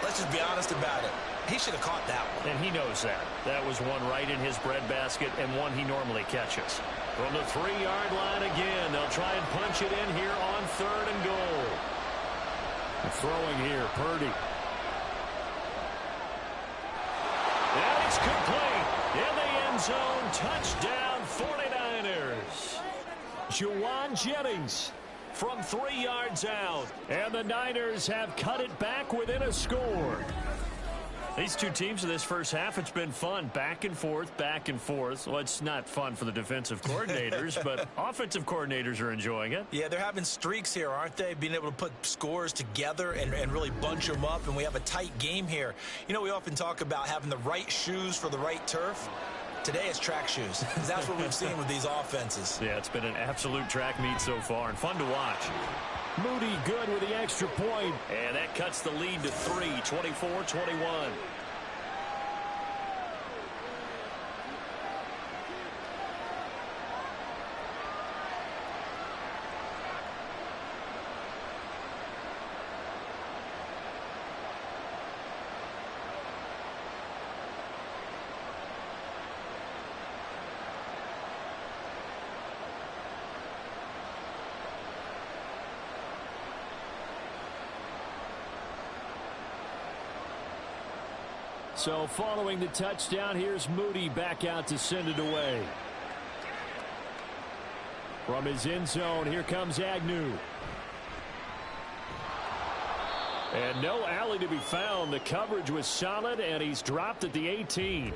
let's just be honest about it. He should have caught that one. And he knows that. That was one right in his breadbasket and one he normally catches. From the 3-yard line again, they'll try and punch it in here on 3rd and goal. Throwing here, Purdy. And it's complete. In the end zone, touchdown 49ers. Juwan Jennings from 3 yards out. And the Niners have cut it back within a score. These two teams in this first half, it's been fun. Back and forth, back and forth. Well, it's not fun for the defensive coordinators, but offensive coordinators are enjoying it. Yeah, they're having streaks here, aren't they? Being able to put scores together and really bunch them up, and we have a tight game here. You know, we often talk about having the right shoes for the right turf. Today it's track shoes. That's what we've seen with these offenses. Yeah, it's been an absolute track meet so far and fun to watch. Moody good with the extra point. And that cuts the lead to 3, 24-21. So following the touchdown, here's Moody back out to send it away. From his end zone, here comes Agnew. And no alley to be found. The coverage was solid, and he's dropped at the 18.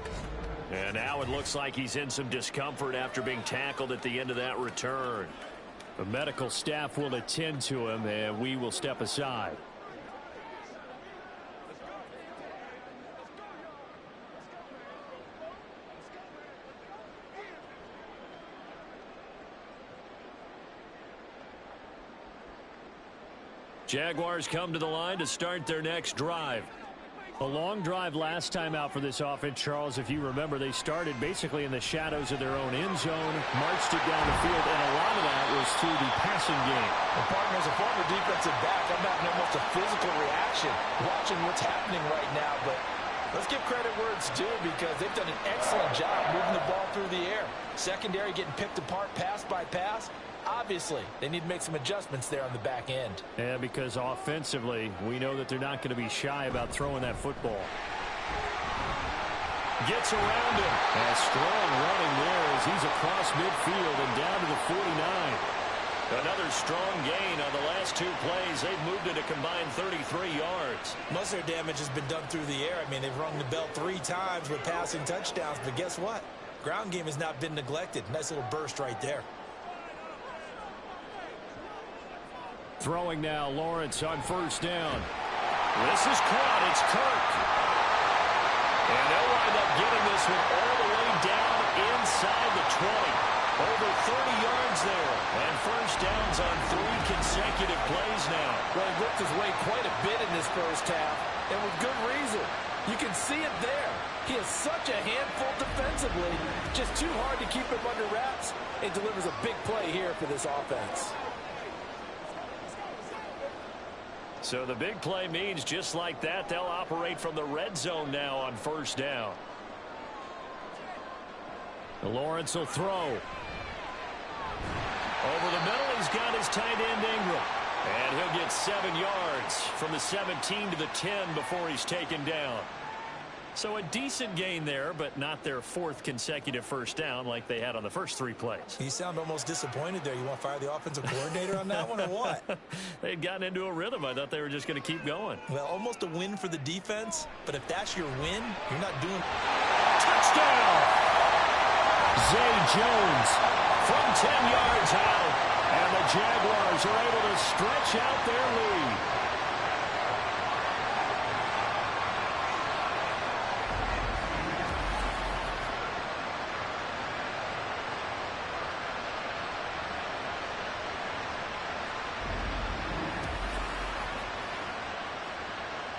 And now it looks like he's in some discomfort after being tackled at the end of that return. The medical staff will attend to him, and we will step aside. Jaguars come to the line to start their next drive. A long drive last time out for this offense, Charles. If you remember, they started basically in the shadows of their own end zone, marched it down the field, and a lot of that was through the passing game. Well, partner, as a former defensive back, I'm having almost a physical reaction watching what's happening right now. But let's give credit where it's due because they've done an excellent job moving the ball through the air. Secondary getting picked apart pass by pass. Obviously, they need to make some adjustments there on the back end. Yeah, because offensively, we know that they're not going to be shy about throwing that football. Gets around him. A strong running there as he's across midfield and down to the 49. Another strong gain on the last two plays. They've moved it a combined 33 yards. Most of their damage has been done through the air. I mean, they've rung the bell 3 times with passing touchdowns, but guess what? Ground game has not been neglected. Nice little burst right there. Throwing now, Lawrence on first down. This is caught. It's Kirk. And they'll wind up getting this one all the way down inside the 20. Over 30 yards there. And first downs on 3 consecutive plays now. Well, he worked his way quite a bit in this first half, and with good reason. You can see it there. He is such a handful defensively. Just too hard to keep him under wraps. It delivers a big play here for this offense. So the big play means just like that, they'll operate from the red zone now on first down. Lawrence will throw. Over the middle, he's got his tight end Ingram. And he'll get 7 yards from the 17 to the 10 before he's taken down. So a decent gain there, but not their 4th consecutive first down like they had on the first 3 plays. You sound almost disappointed there. You want to fire the offensive coordinator on that one or what? They'd gotten into a rhythm. I thought they were just going to keep going. Well, almost a win for the defense, but if that's your win, you're not doing... Touchdown! Zay Jones from 10 yards out, and the Jaguars are able to stretch out their lead.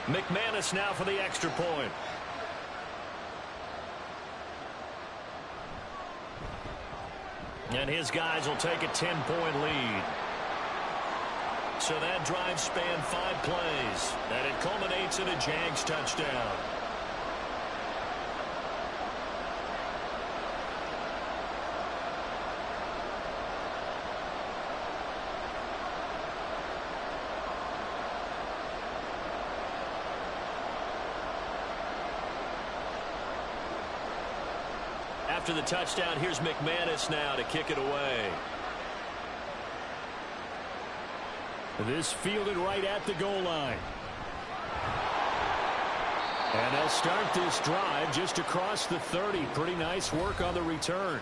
McManus now for the extra point. And his guys will take a 10-point lead. So that drive spanned 5 plays, and it culminates in a Jags touchdown. After the touchdown, here's McManus now to kick it away. This fielded right at the goal line. And they'll start this drive just across the 30. Pretty nice work on the return.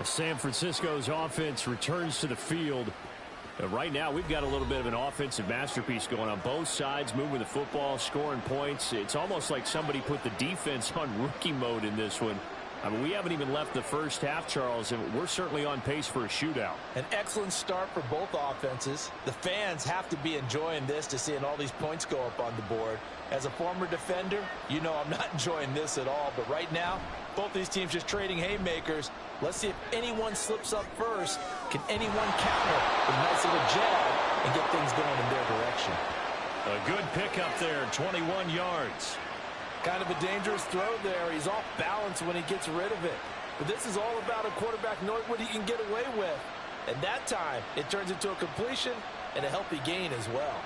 San Francisco's offense returns to the field. Right now, we've got a little bit of an offensive masterpiece going on both sides, moving the football, scoring points. It's almost like somebody put the defense on rookie mode in this one. I mean, we haven't even left the first half, Charles, and we're certainly on pace for a shootout. An excellent start for both offenses. The fans have to be enjoying this to seeing all these points go up on the board. As a former defender, you know I'm not enjoying this at all. But right now, both these teams just trading haymakers. Let's see if anyone slips up first. Can anyone counter with a nice little jab and get things going in their direction? A good pickup there, 21 yards. Kind of a dangerous throw there. He's off balance when he gets rid of it. But this is all about a quarterback knowing what he can get away with. And that time, it turns into a completion and a healthy gain as well.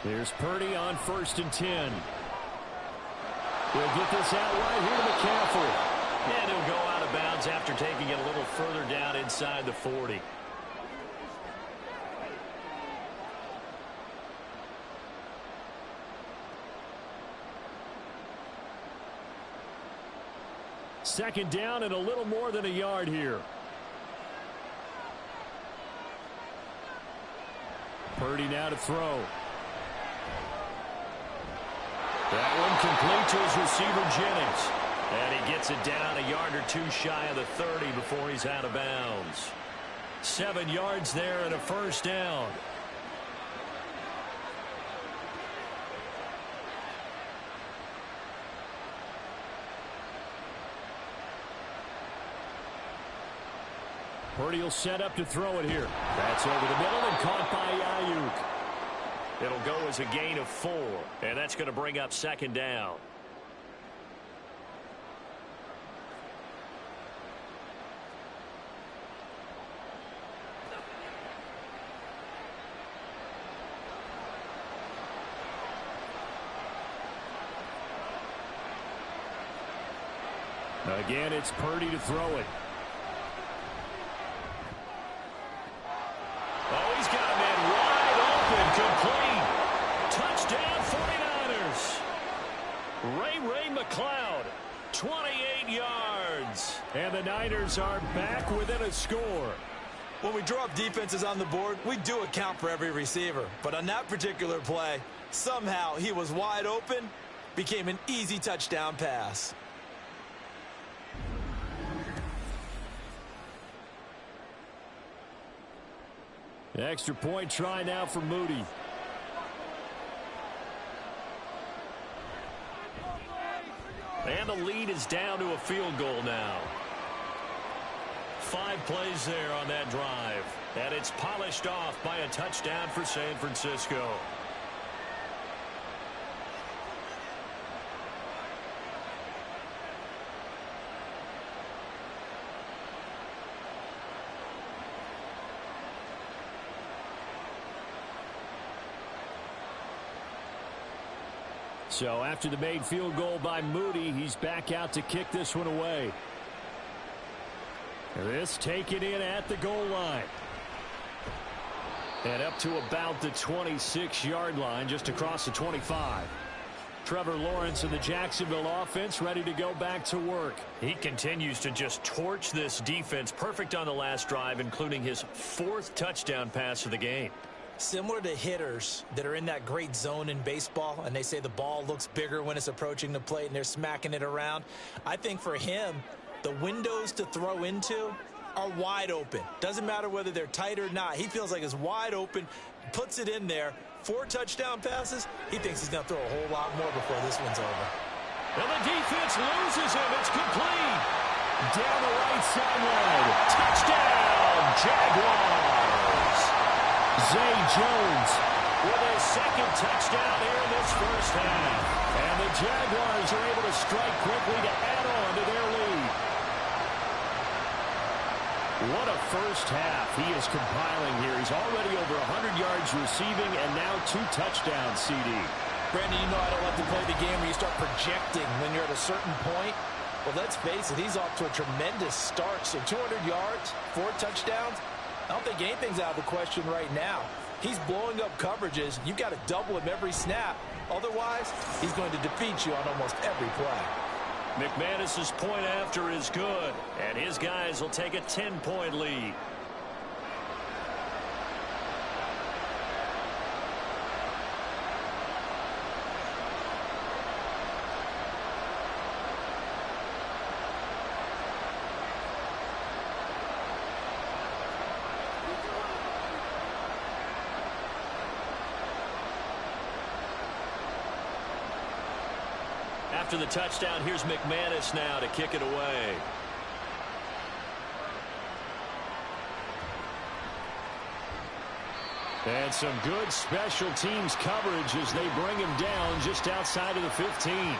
There's Purdy on 1st and 10. He'll get this out right here to McCaffrey. And he'll go out of bounds after taking it a little further down inside the 40. Second down and a little more than a yard here. Purdy now to throw. That one complete to his receiver, Jennings. And he gets it down a yard or 2 shy of the 30 before he's out of bounds. 7 yards there and a first down. Purdy will set up to throw it here. That's over the middle and caught by Ayuk. It'll go as a gain of 4, and that's going to bring up second down. Again, it's Purdy to throw it. Oh, he's got a man wide open, complete. Touchdown, 49ers. Ray McCloud, 28 yards. And the Niners are back within a score. When we draw up defenses on the board, we do account for every receiver. But on that particular play, somehow he was wide open, became an easy touchdown pass. Extra point try now for Moody. And the lead is down to a field goal now. 5 plays there on that drive. And it's polished off by a touchdown for San Francisco. So after the made field goal by Moody, he's back out to kick this one away. This taken in at the goal line. And up to about the 26-yard line, just across the 25. Trevor Lawrence and the Jacksonville offense ready to go back to work. He continues to just torch this defense. Perfect on the last drive, including his 4th touchdown pass of the game. Similar to hitters that are in that great zone in baseball, and they say the ball looks bigger when it's approaching the plate and they're smacking it around. I think for him, the windows to throw into are wide open. Doesn't matter whether they're tight or not. He feels like it's wide open, puts it in there. 4 touchdown passes. He thinks he's going to throw a whole lot more before this one's over. And the defense loses him. It's complete. Down the right sideline. Touchdown, Jaguars. Zay Jones with his 2nd touchdown here in this first half. And the Jaguars are able to strike quickly to add on to their lead. What a first half he is compiling here. He's already over 100 yards receiving and now 2 touchdowns, CD. Brandon, you know I don't like to play the game where you start projecting when you're at a certain point. But let's face it, he's off to a tremendous start. So 200 yards, 4 touchdowns. I don't think anything's out of the question right now. He's blowing up coverages. You've got to double him every snap. Otherwise, he's going to defeat you on almost every play. McManus's point after is good, and his guys will take a 10-point lead. After the touchdown, here's McManus now to kick it away. And some good special teams coverage as they bring him down just outside of the 15.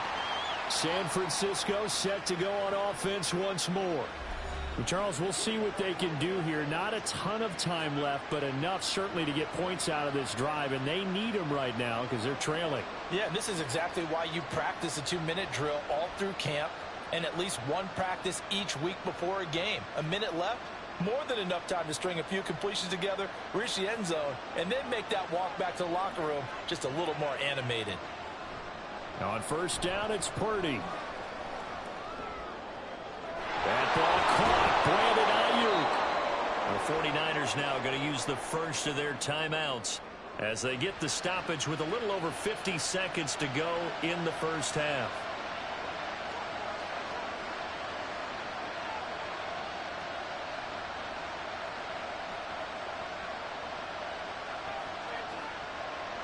San Francisco set to go on offense once more. Well, Charles, we'll see what they can do here. Not a ton of time left, but enough certainly to get points out of this drive, and they need them right now because they're trailing. Yeah, this is exactly why you practice a 2-minute drill all through camp and at least one practice each week before a game. A minute left, more than enough time to string a few completions together, reach the end zone, and then make that walk back to the locker room just a little more animated. On first down, it's Purdy. That ball caught. Brandon Ayuk. The 49ers now going to use the first of their timeouts as they get the stoppage with a little over 50 seconds to go in the first half.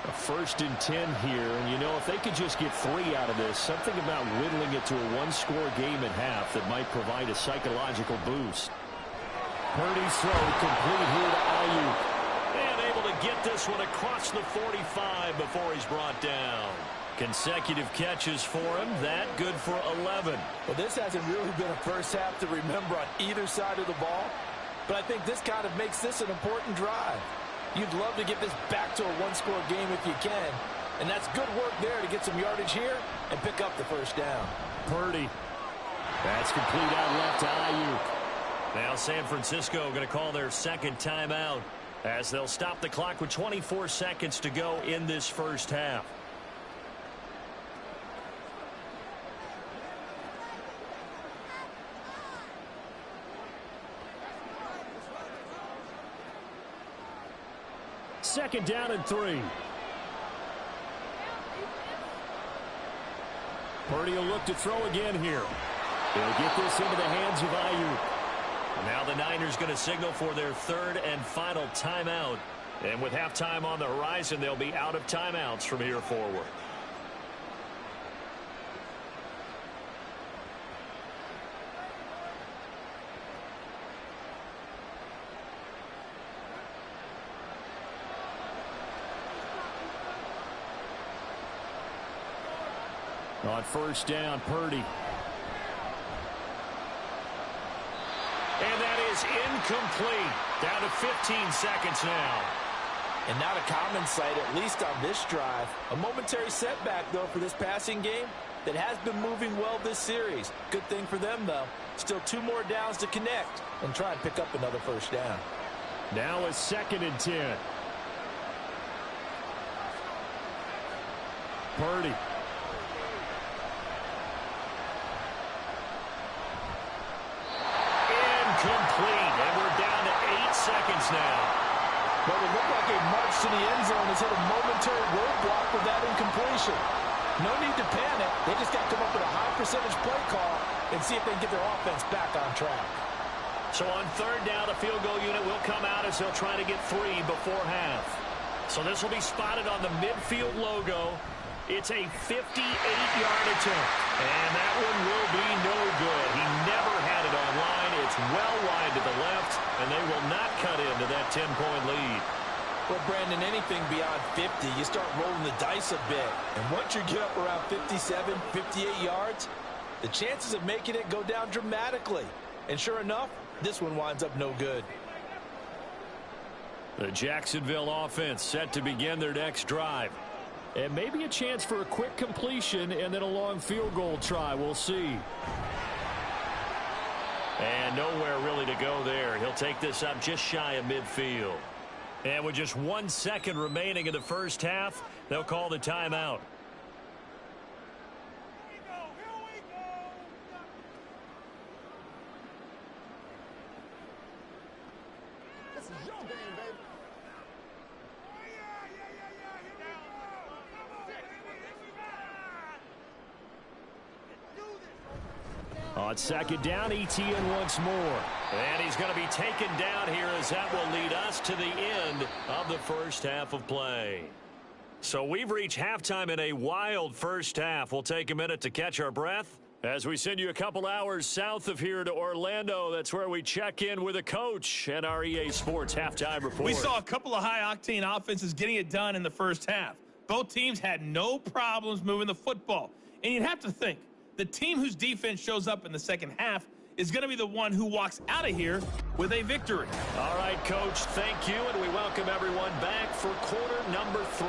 A 1st and 10 here, and you know, if they could just get 3 out of this, something about whittling it to a one-score game at half that might provide a psychological boost. Purdy's throw complete here to Ayuk. And able to get this one across the 45 before he's brought down. Consecutive catches for him. That good for 11. Well, this hasn't really been a first half to remember on either side of the ball, but I think this kind of makes this an important drive. You'd love to get this back to a one-score game if you can, and that's good work there to get some yardage here and pick up the first down. Purdy. That's complete out left to Ayuk. Now San Francisco going to call their second timeout as they'll stop the clock with 24 seconds to go in this first half. Second down and 3. Purdy will look to throw again here. He'll get this into the hands of Ayuk. Now the Niners going to signal for their third and final timeout. And with halftime on the horizon, they'll be out of timeouts from here forward. On first down, Purdy. And that is incomplete. Down to 15 seconds now. And not a common sight, at least on this drive. A momentary setback, though, for this passing game that has been moving well this series. Good thing for them, though. Still 2 more downs to connect and try and pick up another first down. Now a 2nd and 10. Purdy. Complete, and we're down to 8 seconds now. What would look like a march to the end zone has hit a momentary roadblock with that incompletion. No need to panic. They just got to come up with a high percentage play call and see if they can get their offense back on track. So on third down, the field goal unit will come out as they'll try to get 3 before half. So this will be spotted on the midfield logo. It's a 58-yard attempt, and that one will be no good. He never had it on line. It's well wide to the left, and they will not cut into that 10-point lead. Well, Brandon, anything beyond 50, you start rolling the dice a bit. And once you get up around 57, 58 yards, the chances of making it go down dramatically. And sure enough, this one winds up no good. The Jacksonville offense set to begin their next drive. And maybe a chance for a quick completion and then a long field goal try. We'll see. And nowhere really to go there. He'll take this up just shy of midfield. And with just 1 second remaining in the first half, they'll call the timeout. This is your game, baby. On second down, Etienne once more. And he's going to be taken down here as that will lead us to the end of the first half of play. So we've reached halftime in a wild first half. We'll take a minute to catch our breath as we send you a couple hours south of here to Orlando. That's where we check in with a coach at our EA Sports halftime report. We saw a couple of high-octane offenses getting it done in the first half. Both teams had no problems moving the football. And you'd have to think, the team whose defense shows up in the second half is going to be the one who walks out of here with a victory. All right, Coach, thank you, and we welcome everyone back for quarter number 3.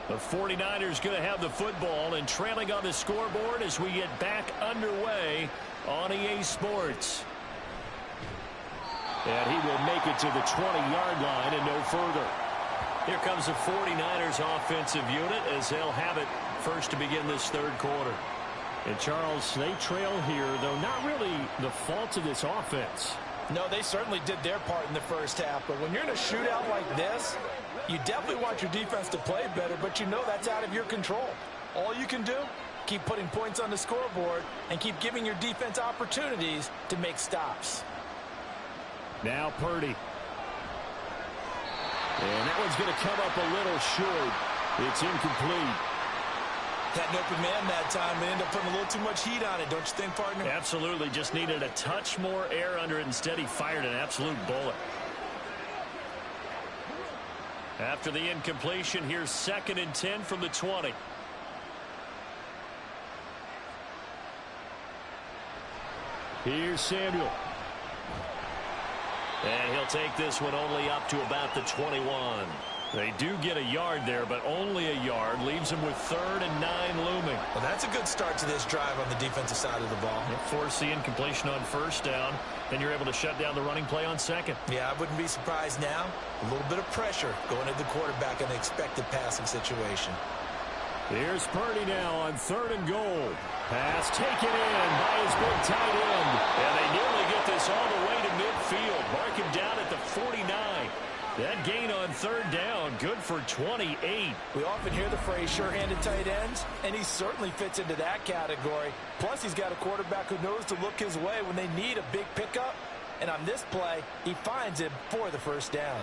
The 49ers going to have the football and trailing on the scoreboard as we get back underway on EA Sports. And he will make it to the 20-yard line and no further. Here comes the 49ers offensive unit as they'll have it first to begin this third quarter. And Charles, they trail here, though not really the fault of this offense. No, they certainly did their part in the first half. But when you're in a shootout like this, you definitely want your defense to play better, but you know that's out of your control. All you can do, keep putting points on the scoreboard and keep giving your defense opportunities to make stops. Now Purdy. And that one's going to come up a little short. It's incomplete. Had an open man that time. They end up putting a little too much heat on it, don't you think, partner? Absolutely. Just needed a touch more air under it. Instead, he fired an absolute bullet. After the incompletion, here's 2nd and 10 from the 20. Here's Samuel. And he'll take this one only up to about the 21. They do get a yard there, but only a yard. Leaves them with 3rd and 9 looming. Well, that's a good start to this drive on the defensive side of the ball. Force the incompletion on 1st down. Then you're able to shut down the running play on 2nd. Yeah, I wouldn't be surprised now. A little bit of pressure going at the quarterback in the expected passing situation. Here's Purdy now on 3rd and goal. Pass taken in by his big tight end. And they nearly get this all the way to midfield. Mark him down at the 49. That gain on 3rd down, good for 28. We often hear the phrase sure-handed tight ends, and he certainly fits into that category. Plus, he's got a quarterback who knows to look his way when they need a big pickup. And on this play, he finds him for the 1st down.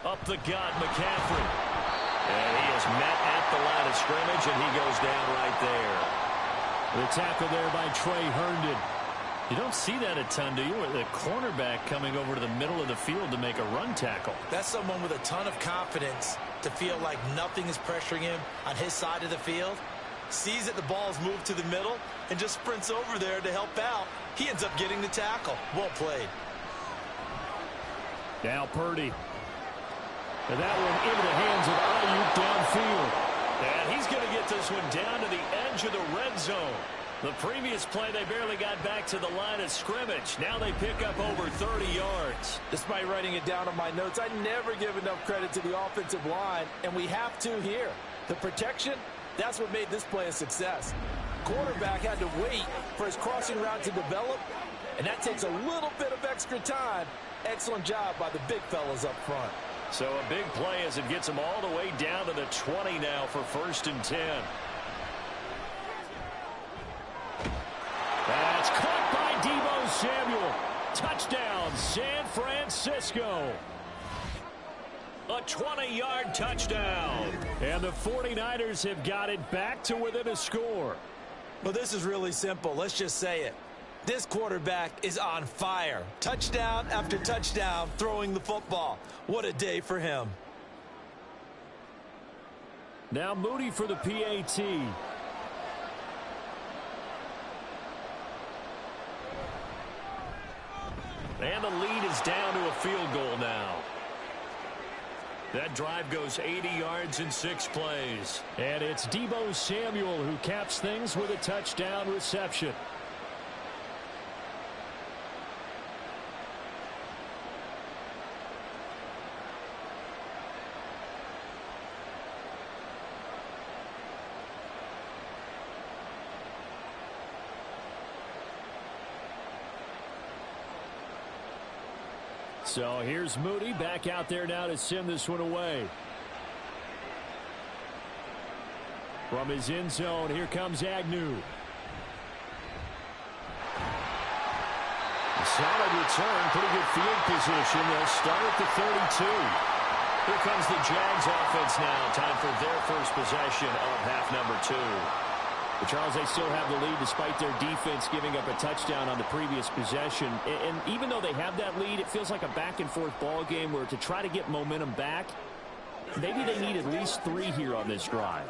Up the gut, McCaffrey. And he is met at the line of scrimmage, and he goes down right there. The tackle there by Trey Herndon. You don't see that a ton, do you? The cornerback coming over to the middle of the field to make a run tackle. That's someone with a ton of confidence to feel like nothing is pressuring him on his side of the field. Sees that the ball's moved to the middle and just sprints over there to help out. He ends up getting the tackle. Well played. Now Purdy. And that one into the hands of Ayuk downfield. And he's going to get this one down to the edge of the red zone. The previous play, they barely got back to the line of scrimmage. Now they pick up over 30 yards. Despite writing it down on my notes, I never give enough credit to the offensive line, and we have to here. The protection, that's what made this play a success. Quarterback had to wait for his crossing route to develop, and that takes a little bit of extra time. Excellent job by the big fellas up front. So a big play as it gets them all the way down to the 20 now for 1st and 10. That's caught by Deebo Samuel. Touchdown, San Francisco. A 20-yard touchdown. And the 49ers have got it back to within a score. Well, this is really simple. Let's just say it. This quarterback is on fire. Touchdown after touchdown throwing the football. What a day for him. Now Moody for the PAT. And the lead is down to a field goal now. That drive goes 80 yards in 6 plays. And it's Deebo Samuel who caps things with a touchdown reception. So here's Moody back out there now to send this one away. From his end zone, here comes Agnew. Solid return, pretty good field position. They'll start at the 32. Here comes the Jags offense now. Time for their first possession of half number 2. But Charles, they still have the lead despite their defense giving up a touchdown on the previous possession. And even though they have that lead, it feels like a back-and-forth ball game where to try to get momentum back, maybe they need at least 3 here on this drive.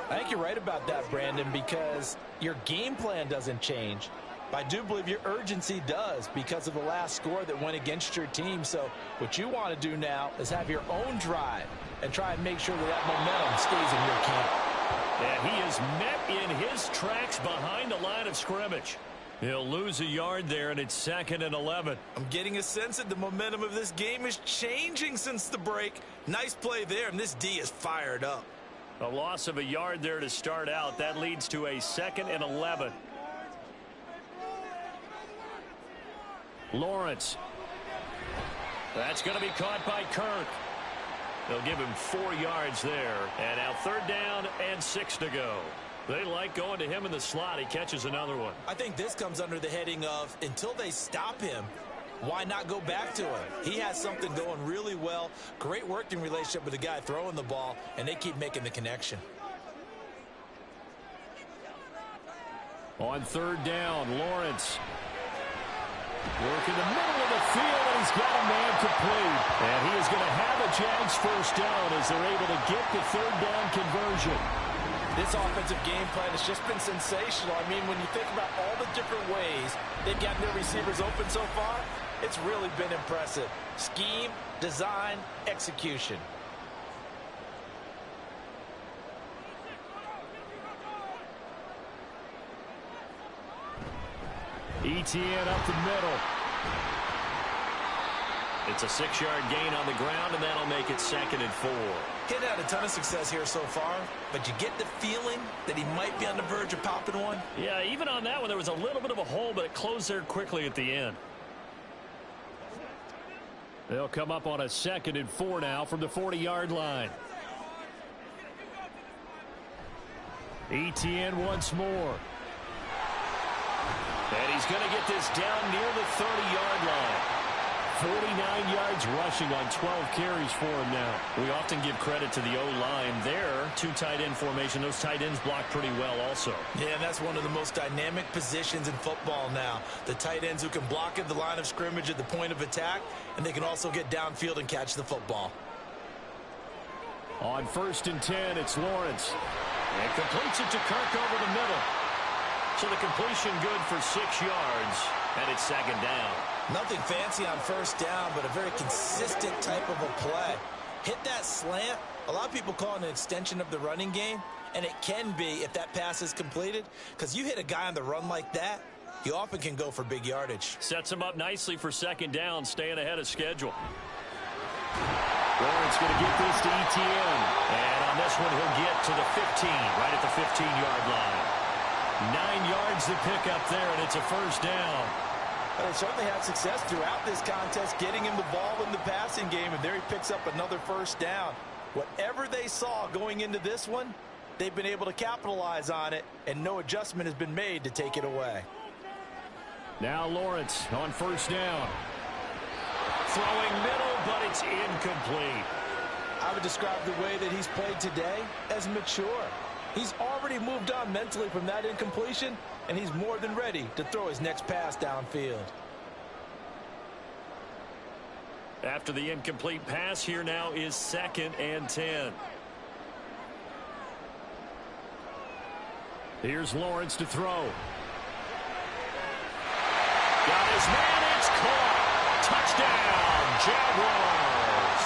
I think you're right about that, Brandon, because your game plan doesn't change. I do believe your urgency does because of the last score that went against your team. So what you want to do now is have your own drive and try and make sure that momentum stays in your camp. And he is met in his tracks behind the line of scrimmage. He'll lose a yard there, and it's 2nd and 11. I'm getting a sense that the momentum of this game is changing since the break. Nice play there, and this D is fired up. A loss of a yard there to start out. That leads to a 2nd and 11. Lawrence. That's going to be caught by Kirk. They'll give him 4 yards there. And now 3rd down and 6 to go. They like going to him in the slot. He catches another one. I think this comes under the heading of until they stop him, why not go back to him? He has something going really well. Great working relationship with the guy throwing the ball, and they keep making the connection. On 3rd down, Lawrence. Work in the middle of the field, and he's got a man complete. And he is going to have a Jags 1st down as they're able to get the 3rd down conversion. This offensive game plan has just been sensational. I mean, when you think about all the different ways they've gotten their receivers open so far, it's really been impressive. Scheme, design, execution. ETN up the middle. It's a 6-yard gain on the ground, and that'll make it 2nd and 4. He's had a ton of success here so far, but you get the feeling that he might be on the verge of popping one. Yeah, even on that one, there was a little bit of a hole, but it closed there quickly at the end. They'll come up on a 2nd and 4 now from the 40-yard line. ETN once more. And he's going to get this down near the 30-yard line. 49 yards rushing on 12 carries for him now. We often give credit to the O-line there. 2 tight end formation. Those tight ends block pretty well also. Yeah, and that's one of the most dynamic positions in football now. The tight ends who can block at the line of scrimmage at the point of attack, and they can also get downfield and catch the football. On 1st and 10, it's Lawrence. And completes it to Kirk over the middle. So the completion good for 6 yards, and it's 2nd down. Nothing fancy on 1st down, but a very consistent type of a play. Hit that slant. A lot of people call it an extension of the running game, and it can be if that pass is completed, because you hit a guy on the run like that, you often can go for big yardage. Sets him up nicely for 2nd down, staying ahead of schedule. Lawrence going to get this to ETN, and on this one he'll get to the 15, right at the 15-yard line. 9 yards to pick up there, and it's a 1st down. They certainly had success throughout this contest getting him the ball in the passing game, and there he picks up another 1st down. Whatever they saw going into this one, they've been able to capitalize on it, and no adjustment has been made to take it away. Now Lawrence on 1st down. Throwing middle, but it's incomplete. I would describe the way that he's played today as mature. He's already moved on mentally from that incompletion, and he's more than ready to throw his next pass downfield. After the incomplete pass, here now is 2nd and 10. Here's Lawrence to throw. Got his man, it's caught. Touchdown, Jaguars.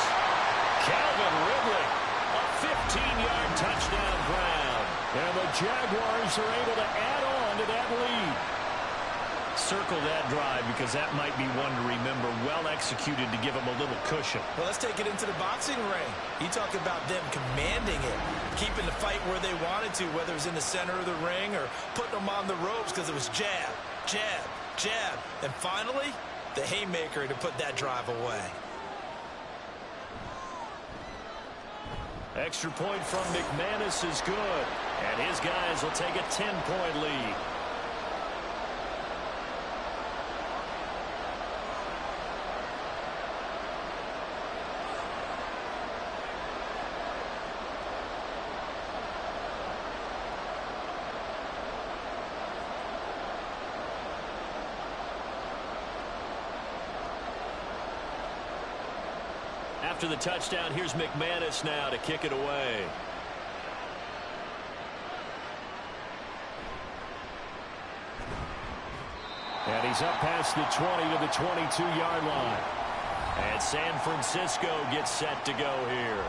Calvin Ridley, a 15-yard touchdown grab. And the Jaguars are able to add on to that lead. Circle that drive because that might be one to remember. Well executed to give them a little cushion. Well, let's take it into the boxing ring. You talk about them commanding it, keeping the fight where they wanted to, whether it was in the center of the ring or putting them on the ropes because it was jab, jab, jab. And finally, the haymaker to put that drive away. Extra point from McManus is good. And his guys will take a 10-point lead. After the touchdown, here's McManus now to kick it away. And he's up past the 20 to the 22-yard line. And San Francisco gets set to go here.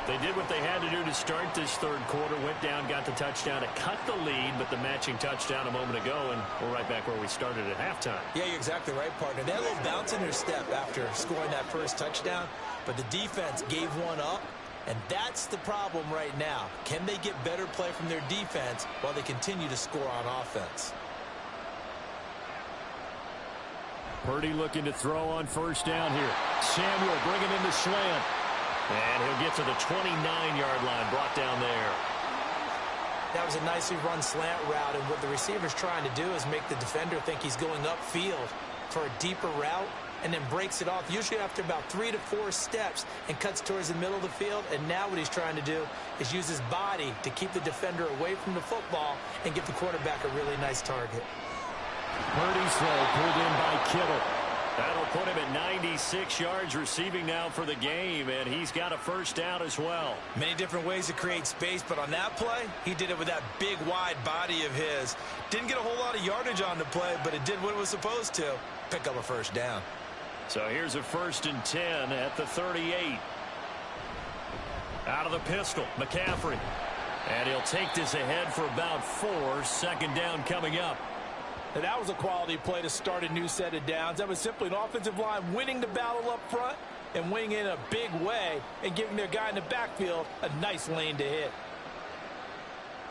They did what they had to do to start this third quarter. Went down, got the touchdown to cut the lead, but the matching touchdown a moment ago, and we're right back where we started at halftime. Yeah, you're exactly right, partner. They had a little bounce in their step after scoring that first touchdown, but the defense gave one up, and that's the problem right now. Can they get better play from their defense while they continue to score on offense? Purdy looking to throw on first down here. Samuel bringing in the slant. And he'll get to the 29-yard line, brought down there. That was a nicely run slant route, and what the receiver's trying to do is make the defender think he's going upfield for a deeper route and then breaks it off, usually after about 3 to 4 steps, and cuts towards the middle of the field. And now what he's trying to do is use his body to keep the defender away from the football and give the quarterback a really nice target. Purdy's throw pulled in by Kittle. That'll put him at 96 yards receiving now for the game, and he's got a first down as well. Many different ways to create space, but on that play, he did it with that big, wide body of his. Didn't get a whole lot of yardage on the play, but it did what it was supposed to. Pick up a first down. So here's a 1st and 10 at the 38. Out of the pistol, McCaffrey. And he'll take this ahead for about 4. 2nd down coming up. Now, that was a quality play to start a new set of downs. That was simply an offensive line winning the battle up front and winning in a big way and giving their guy in the backfield a nice lane to hit.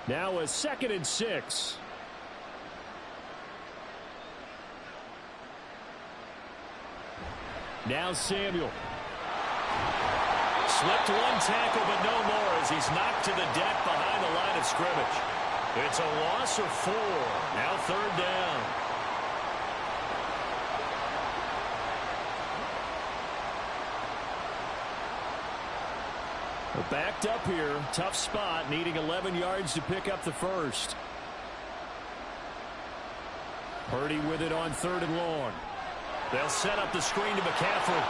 Now a 2nd and 6. Now Samuel. Slipped one tackle, but no more as he's knocked to the deck behind the line of scrimmage. It's a loss of 4. Now 3rd down. We're backed up here. Tough spot, needing 11 yards to pick up the first. Purdy with it on 3rd and long. They'll set up the screen to McCaffrey.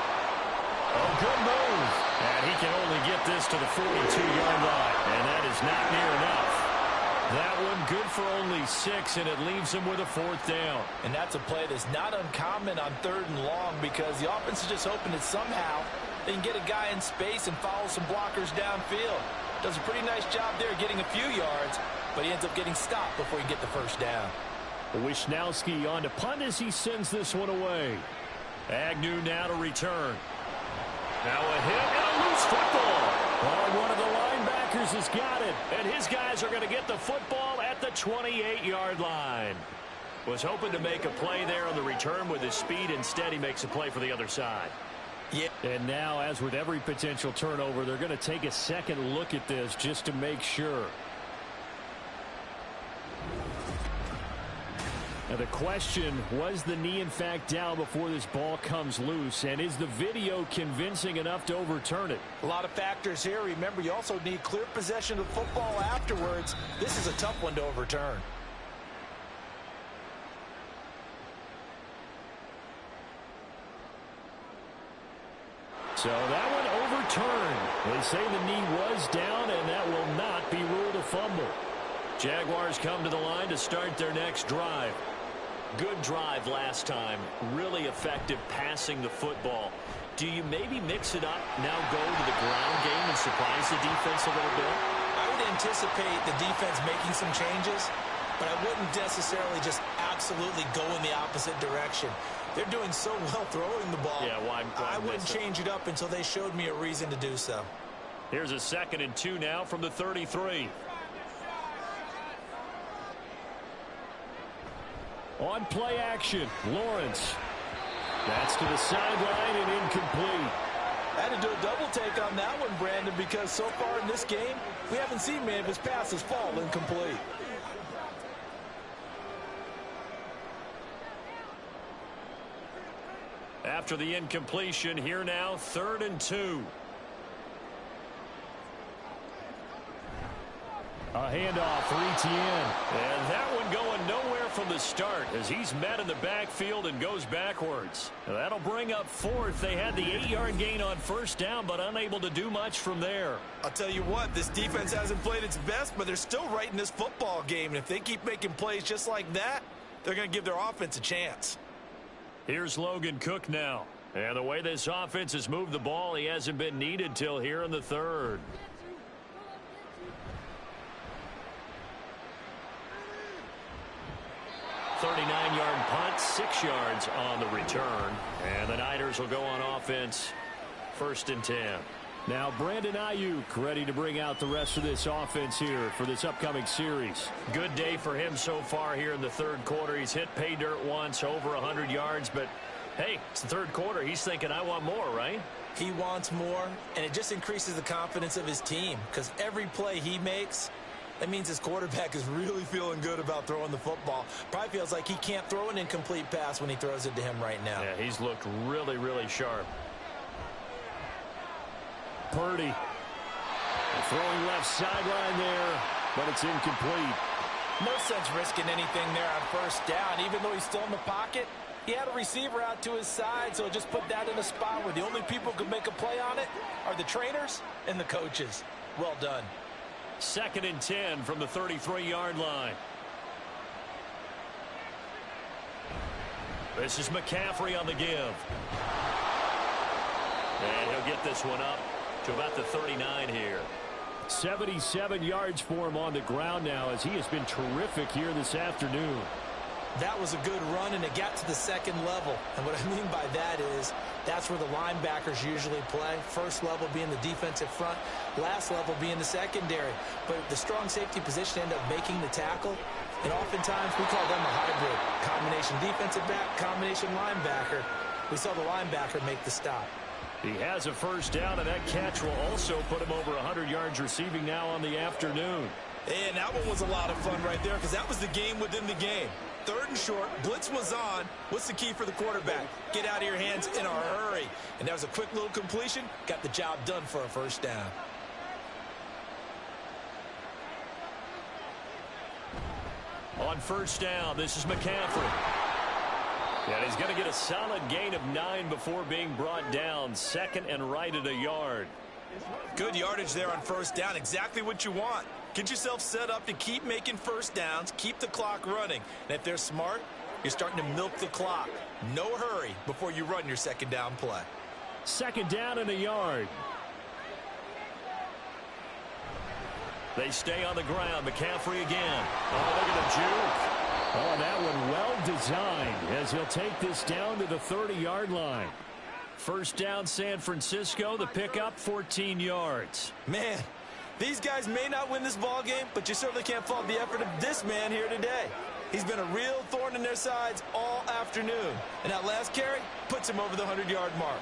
Oh, good move. And he can only get this to the 42-yard line. And that is not near enough. That one good for only 6, and it leaves him with a 4th down. And that's a play that's not uncommon on 3rd and long because the offense is just hoping that somehow they can get a guy in space and follow some blockers downfield. Does a pretty nice job there getting a few yards, but he ends up getting stopped before he can get the first down. Wishnowski on to punt as he sends this one away. Agnew now to return. Now a hit and a loose football. Oh, one of the linebackers has got it, and his guys are going to get the football at the 28-yard line. Was hoping to make a play there on the return with his speed. Instead, he makes a play for the other side. Yeah. And now, as with every potential turnover, they're going to take a second look at this just to make sure. Now the question, was the knee in fact down before this ball comes loose, and is the video convincing enough to overturn it? A lot of factors here. Remember, you also need clear possession of football afterwards. This is a tough one to overturn. So that one overturned. They say the knee was down, and that will not be ruled a fumble. Jaguars come to the line to start their next drive. Good drive last time. Really effective passing the football. Do you maybe mix it up, now go to the ground game and surprise the defense a little bit? I would anticipate the defense making some changes, but I wouldn't necessarily just absolutely go in the opposite direction. They're doing so well throwing the ball. Yeah, why I wouldn't change it up until they showed me a reason to do so. Here's a 2nd and 2 now from the 33. On play action, Lawrence. That's to the sideline and incomplete. I had to do a double take on that one, Brandon, because so far in this game, we haven't seen many of his passes fall incomplete. After the incompletion, here now, 3rd and 2. A handoff for Etienne. And that one going nowhere from the start as he's met in the backfield and goes backwards. That'll bring up 4th. They had the 8-yard gain on 1st down, but unable to do much from there. I'll tell you what, this defense hasn't played its best, but they're still right in this football game. And if they keep making plays just like that, they're going to give their offense a chance. Here's Logan Cook now. And the way this offense has moved the ball, he hasn't been needed till here in the third. "39-yard punt, 6 yards on the return. And the Niners will go on offense, 1st and 10. Now Brandon Ayuk ready to bring out the rest of this offense here for this upcoming series. Good day for him so far here in the third quarter. He's hit pay dirt once, over 100 yards, but hey, it's the third quarter. He's thinking, I want more, right? He wants more, and it just increases the confidence of his team because every play he makes, that means his quarterback is really feeling good about throwing the football. Probably feels like he can't throw an incomplete pass when he throws it to him right now. Yeah, he's looked really, really sharp. Purdy throwing left sideline there, but it's incomplete. No sense risking anything there on first down. Even though he's still in the pocket, he had a receiver out to his side, so just put that in a spot where the only people who can make a play on it are the trainers and the coaches. Well done. 2nd and 10 from the 33-yard line. This is McCaffrey on the give. And he'll get this one up to about the 39 here. 77 yards for him on the ground now as he has been terrific here this afternoon. That was a good run, and it got to the second level. And what I mean by that is that's where the linebackers usually play. First level being the defensive front, last level being the secondary. But the strong safety position ended up making the tackle, and oftentimes we call them a hybrid. Combination defensive back, combination linebacker. We saw the linebacker make the stop. He has a first down, and that catch will also put him over 100 yards receiving now on the afternoon. And that one was a lot of fun right there because that was the game within the game. 3rd and short, blitz was on. What's the key for the quarterback? Get out of your hands in a hurry. And that was a quick little completion. Got the job done for a first down. On first down, this is McCaffrey. And he's going to get a solid gain of 9 before being brought down. 2nd and right at a yard. Good yardage there on first down. Exactly what you want. Get yourself set up to keep making first downs, keep the clock running. And if they're smart, you're starting to milk the clock. No hurry before you run your second down play. 2nd down and a yard. They stay on the ground. McCaffrey again. Oh, look at the juke. Oh, that one well designed as he'll take this down to the 30-yard line. First down, San Francisco. The pickup, 14 yards. Man, these guys may not win this ball game, but you certainly can't fault the effort of this man here today. He's been a real thorn in their sides all afternoon. And that last carry puts him over the 100-yard mark.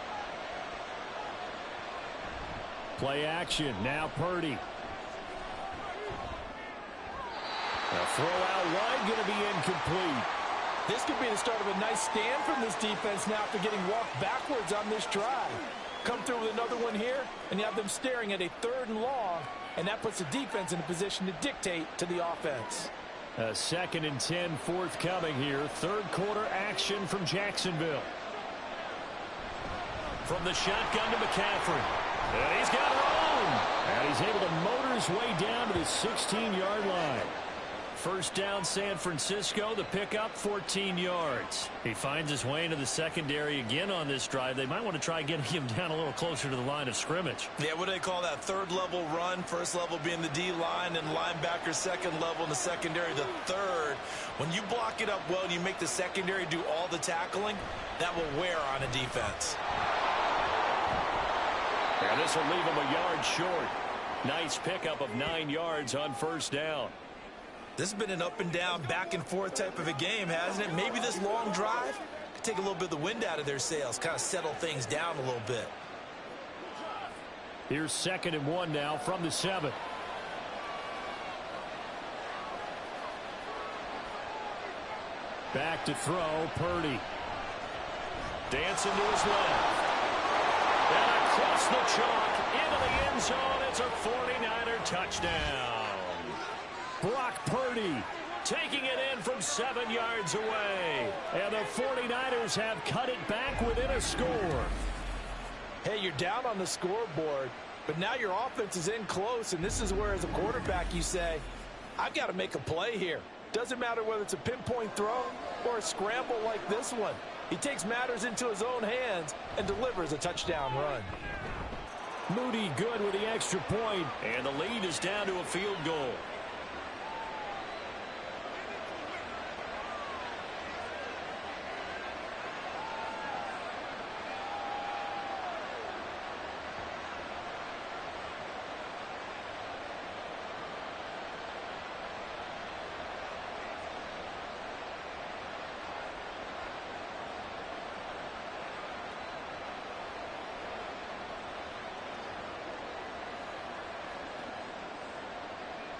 Play action. Now Purdy. A throw out wide, going to be incomplete. This could be the start of a nice stand from this defense now after getting walked backwards on this drive. Come through with another one here, and you have them staring at a 3rd and long, and that puts the defense in a position to dictate to the offense. A 2nd and 10 forthcoming here. 3rd quarter action from Jacksonville. From the shotgun to McCaffrey. And he's got room. And he's able to motor his way down to the 16-yard line. First down, San Francisco. The pickup, 14 yards. He finds his way into the secondary again on this drive. They might want to try getting him down a little closer to the line of scrimmage. Yeah, what do they call that? 3rd level run. 1st level being the D-line, and linebacker 2nd level in the secondary, the 3rd. When you block it up well and you make the secondary do all the tackling, that will wear on a defense. And this will leave him a yard short. Nice pickup of 9 yards on first down. This has been an up and down, back and forth type of a game, hasn't it? Maybe this long drive could take a little bit of the wind out of their sails, kind of settle things down a little bit. Here's 2nd and 1 now from the 7. Back to throw, Purdy. Dancing to his left. And across the chalk, into the end zone. It's a 49er touchdown. Brock Purdy taking it in from 7 yards away. And the 49ers have cut it back within a score. Hey, you're down on the scoreboard, but now your offense is in close, and this is where, as a quarterback, you say, I've got to make a play here. Doesn't matter whether it's a pinpoint throw or a scramble like this one. He takes matters into his own hands and delivers a touchdown run. Moody good with the extra point, and the lead is down to a field goal.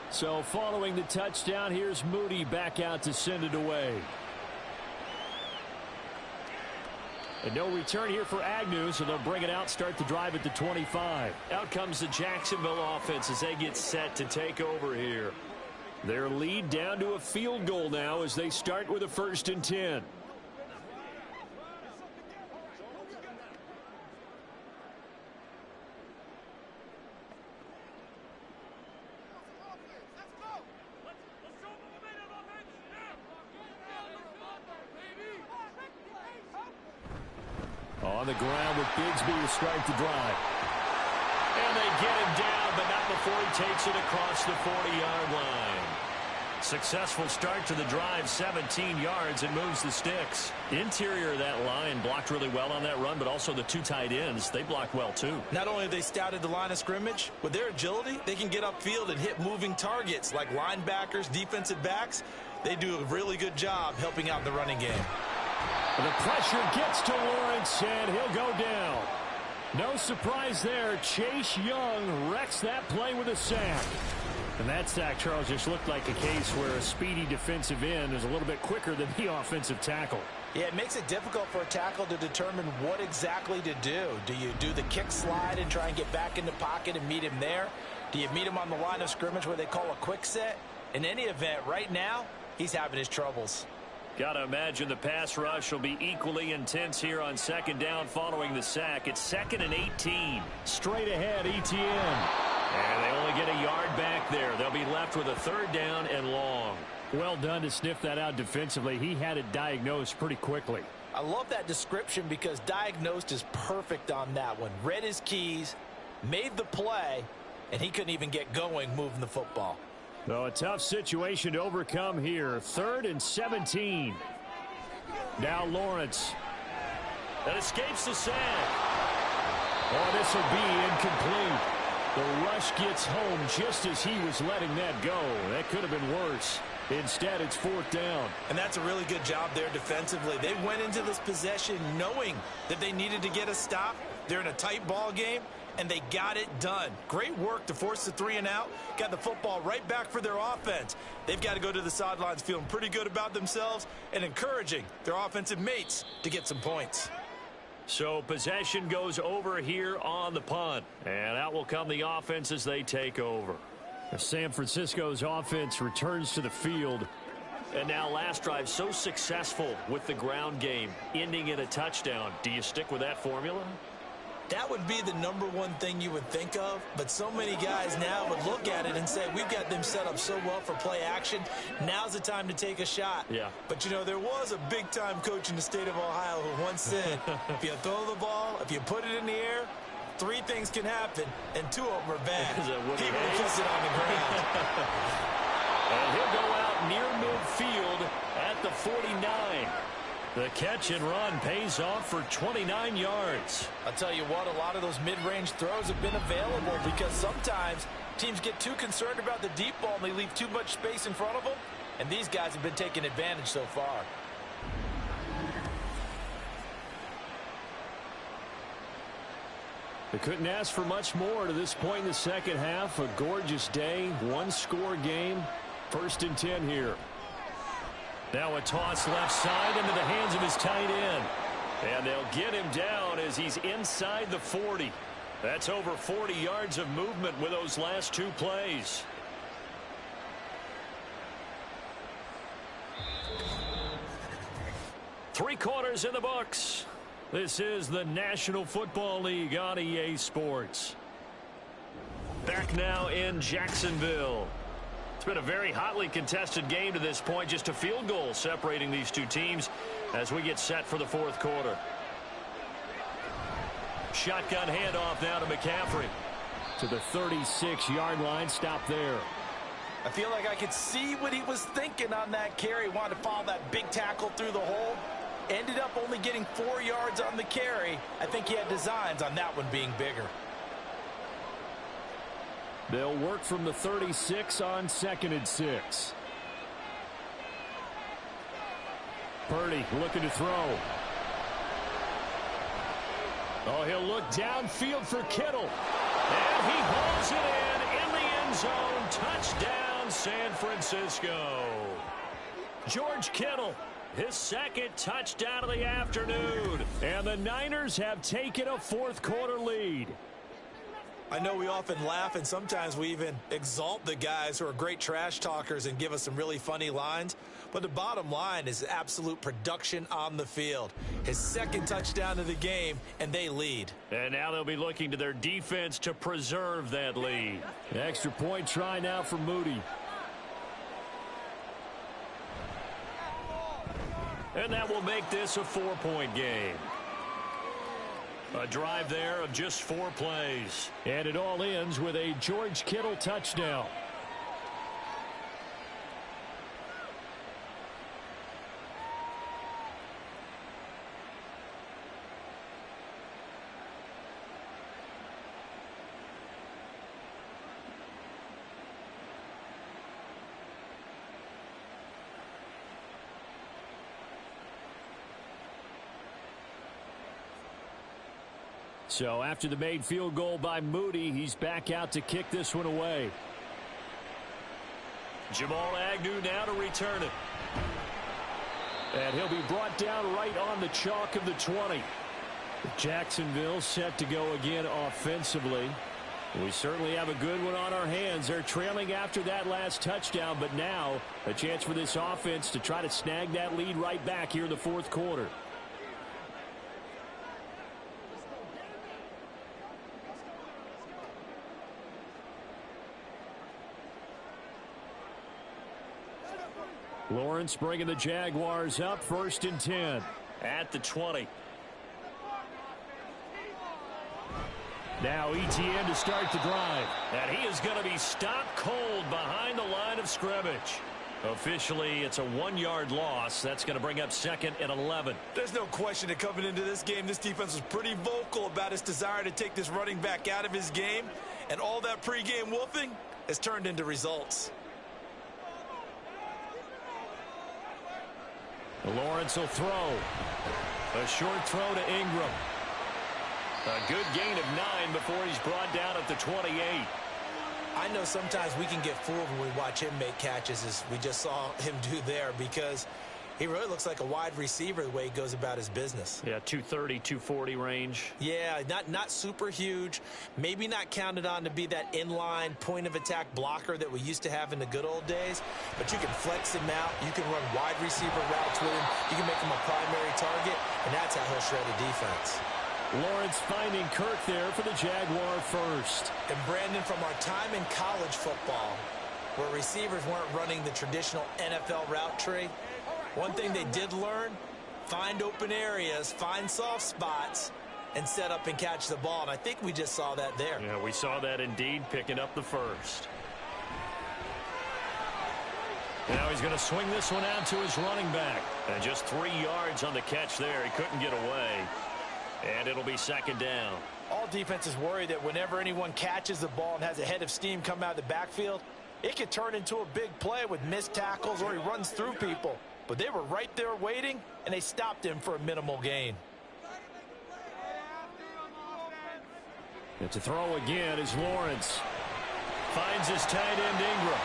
So following the touchdown, here's Moody back out to send it away. And no return here for Agnew, so they'll bring it out, start the drive at the 25. Out comes the Jacksonville offense as they get set to take over here. Their lead down to a field goal now as they start with a 1st and 10. On the ground with Bigsby to start the drive. And they get him down, but not before he takes it across the 40-yard line. Successful start to the drive, 17 yards, and moves the sticks. The interior of that line blocked really well on that run, but also the 2 tight ends, they blocked well too. Not only have they scouted the line of scrimmage, with their agility, they can get upfield and hit moving targets like linebackers, defensive backs. They do a really good job helping out the running game. The pressure gets to Lawrence, and he'll go down. No surprise there. Chase Young wrecks that play with a sack. And that sack, Charles, just looked like a case where a speedy defensive end is a little bit quicker than the offensive tackle. Yeah, it makes it difficult for a tackle to determine what exactly to do. Do you do the kick slide and try and get back in the pocket and meet him there? Do you meet him on the line of scrimmage where they call a quick set? In any event, right now, he's having his troubles. Got to imagine the pass rush will be equally intense here on 2nd down following the sack. It's 2nd and 18. Straight ahead, ETN. And they only get a yard back there. They'll be left with a 3rd down and long. Well done to sniff that out defensively. He had it diagnosed pretty quickly. I love that description because diagnosed is perfect on that one. Read his keys, made the play, and he couldn't even get going moving the football. So a tough situation to overcome here. 3rd and 17. Now Lawrence. That escapes the sack. Oh, this will be incomplete. The rush gets home just as he was letting that go. That could have been worse. Instead, it's 4th down. And that's a really good job there defensively. They went into this possession knowing that they needed to get a stop. They're in a tight ball game, and they got it done. Great work to force the 3 and out. Got the football right back for their offense. They've got to go to the sidelines feeling pretty good about themselves and encouraging their offensive mates to get some points. So possession goes over here on the punt. And out will come the offense as they take over. San Francisco's offense returns to the field. And now last drive so successful with the ground game, ending in a touchdown. Do you stick with that formula? That would be the #1 thing you would think of, but so many guys now would look at it and say, we've got them set up so well for play action. Now's the time to take a shot. Yeah. But, you know, there was a big-time coach in the state of Ohio who once said, if you throw the ball, if you put it in the air, 3 things can happen, and 2 of them are bad. He would have kept it on the ground. And he'll go out near midfield at the 49. The catch and run pays off for 29 yards. I'll tell you what, a lot of those mid-range throws have been available because sometimes teams get too concerned about the deep ball and they leave too much space in front of them, and these guys have been taking advantage so far. They couldn't ask for much more to this point in the second half. A gorgeous day, 1-score game. 1st and 10 here. Now a toss left side into the hands of his tight end. And they'll get him down as he's inside the 40. That's over 40 yards of movement with those last 2 plays. Three quarters in the books. This is the National Football League on EA Sports. Back now in Jacksonville. been a very hotly contested game to this point. Just a field goal separating these two teams as we get set for the fourth quarter. Shotgun handoff now to McCaffrey. To the 36-yard line. Stop there. I feel like I could see what he was thinking on that carry. Wanted to follow that big tackle through the hole. Ended up only getting 4 yards on the carry. I think he had designs on that one being bigger. They'll work from the 36 on 2nd and 6. Purdy looking to throw. Oh, he'll look downfield for Kittle. And he holds it in the end zone. Touchdown, San Francisco. George Kittle, his second touchdown of the afternoon. And the Niners have taken a fourth quarter lead. I know we often laugh, and sometimes we even exalt the guys who are great trash talkers and give us some really funny lines. But the bottom line is absolute production on the field. His second touchdown of the game, and they lead. And now they'll be looking to their defense to preserve that lead. Extra point try now for Moody. And that will make this a 4-point game. A drive there of just 4 plays. And it all ends with a George Kittle touchdown. So after the made field goal by Moody, he's back out to kick this one away. Jamal Agnew now to return it. And he'll be brought down right on the chalk of the 20. Jacksonville set to go again offensively. We certainly have a good one on our hands. They're trailing after that last touchdown, but now a chance for this offense to try to snag that lead right back here in the fourth quarter. Lawrence bringing the Jaguars up, 1st and 10 at the 20. Now Etienne to start the drive. And he is going to be stopped cold behind the line of scrimmage. Officially, it's a 1-yard loss. That's going to bring up 2nd and 11. There's no question that coming into this game, this defense was pretty vocal about its desire to take this running back out of his game. And all that pregame wolfing has turned into results. Lawrence will throw. A short throw to Ingram. A good gain of 9 before he's brought down at the 28. I know sometimes we can get fooled when we watch him make catches, as we just saw him do there, because he really looks like a wide receiver the way he goes about his business. Yeah, 230, 240 range. Yeah, not super huge. Maybe not counted on to be that inline point-of-attack blocker that we used to have in the good old days. But you can flex him out. You can run wide receiver routes with him. You can make him a primary target, and that's how he'll shred a defense. Lawrence finding Kirk there for the Jaguar first. And Brandon, from our time in college football, where receivers weren't running the traditional NFL route tree, one thing they did learn, find open areas, find soft spots, and set up and catch the ball. And I think we just saw that there. Yeah, we saw that indeed, picking up the first. Now he's going to swing this one out to his running back. And just 3 yards on the catch there. He couldn't get away. And it'll be 2nd down. All defenses worry that whenever anyone catches the ball and has a head of steam come out of the backfield, it could turn into a big play with missed tackles or he runs through people. But they were right there waiting, and they stopped him for a minimal gain. And to throw again is Lawrence. Finds his tight end Ingram.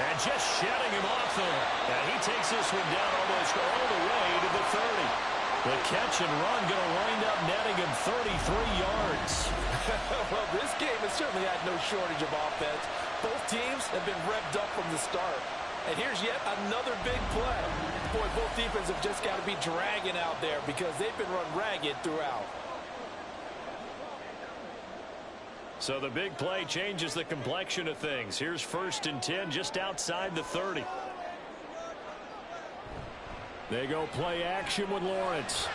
And just shedding him off there. And he takes this one down almost all the way to the 30. The catch and run going to wind up netting him 33 yards. Well, this game has certainly had no shortage of offense. Both teams have been revved up from the start. And here's yet another big play. Boy, both defenses have just got to be dragging out there because they've been run ragged throughout. So the big play changes the complexion of things. Here's 1st and 10 just outside the 30. They go play action with Lawrence.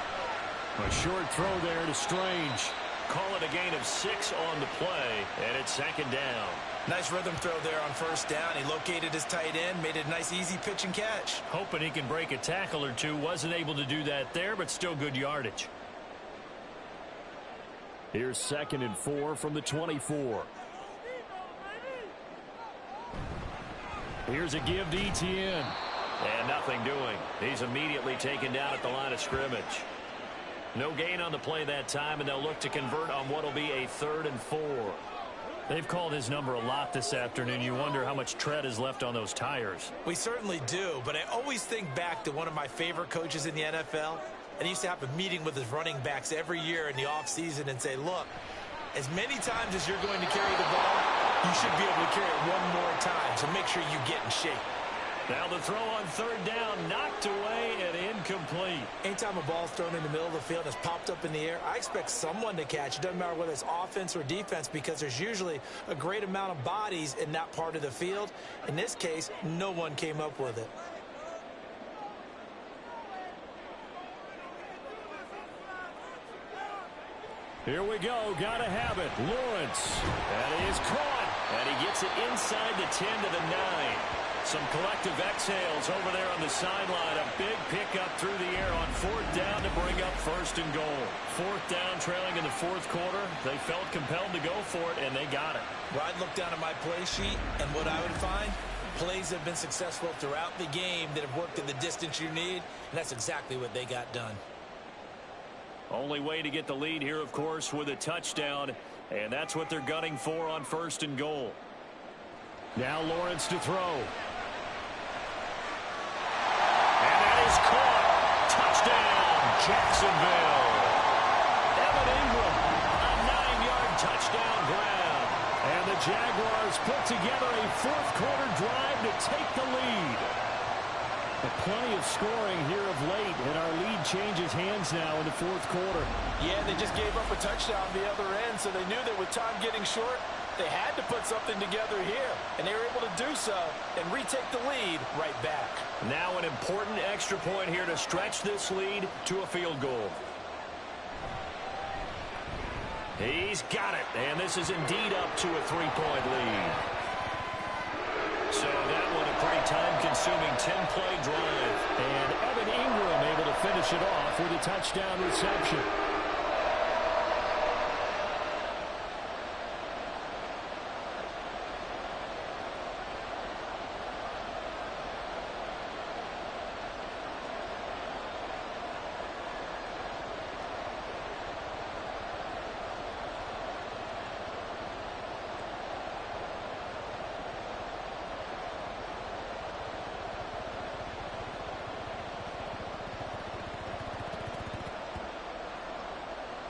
A short throw there to Strange. Call it a gain of 6 on the play, and it's 2nd down. Nice rhythm throw there on 1st down. He located his tight end, made it a nice easy pitch and catch. Hoping he can break a tackle or two. Wasn't able to do that there, but still good yardage. Here's 2nd and 4 from the 24. Here's a give to Etienne. And nothing doing. He's immediately taken down at the line of scrimmage. No gain on the play that time, and they'll look to convert on what will be a 3rd and 4. They've called his number a lot this afternoon. You wonder how much tread is left on those tires. We certainly do, but I always think back to one of my favorite coaches in the NFL. And he used to have a meeting with his running backs every year in the offseason and say, look, as many times as you're going to carry the ball, you should be able to carry it one more time, so make sure you get in shape. Now the throw on 3rd down, knocked away and incomplete. Anytime a ball's thrown in the middle of the field and it's popped up in the air, I expect someone to catch. It doesn't matter whether it's offense or defense, because there's usually a great amount of bodies in that part of the field. In this case, no one came up with it. Here we go. Got to have it. Lawrence. And he is caught. And he gets it inside the 10 to the 9. Some collective exhales over there on the sideline. A big pickup through the air on 4th down to bring up 1st and goal. 4th down, trailing in the 4th quarter. They felt compelled to go for it, and they got it. Well, I'd look down at my play sheet, and what I would find, plays have been successful throughout the game that have worked in the distance you need, and that's exactly what they got done. Only way to get the lead here, of course, with a touchdown, and that's what they're gunning for on 1st and goal. Now Lawrence to throw. And that is caught. Touchdown, Jacksonville. Evan Ingram, a 9-yard touchdown grab. And the Jaguars put together a 4th quarter drive to take the lead. Plenty of scoring here of late, and our lead changes hands now in the 4th quarter. Yeah, they just gave up a touchdown the other end, so they knew that with time getting short, they had to put something together here, and they were able to do so and retake the lead right back. Now an important extra point here to stretch this lead to a field goal. He's got it, and this is indeed up to a 3-point lead. So that one a pretty time-consuming 10-play drive. And Evan Ingram able to finish it off with a touchdown reception.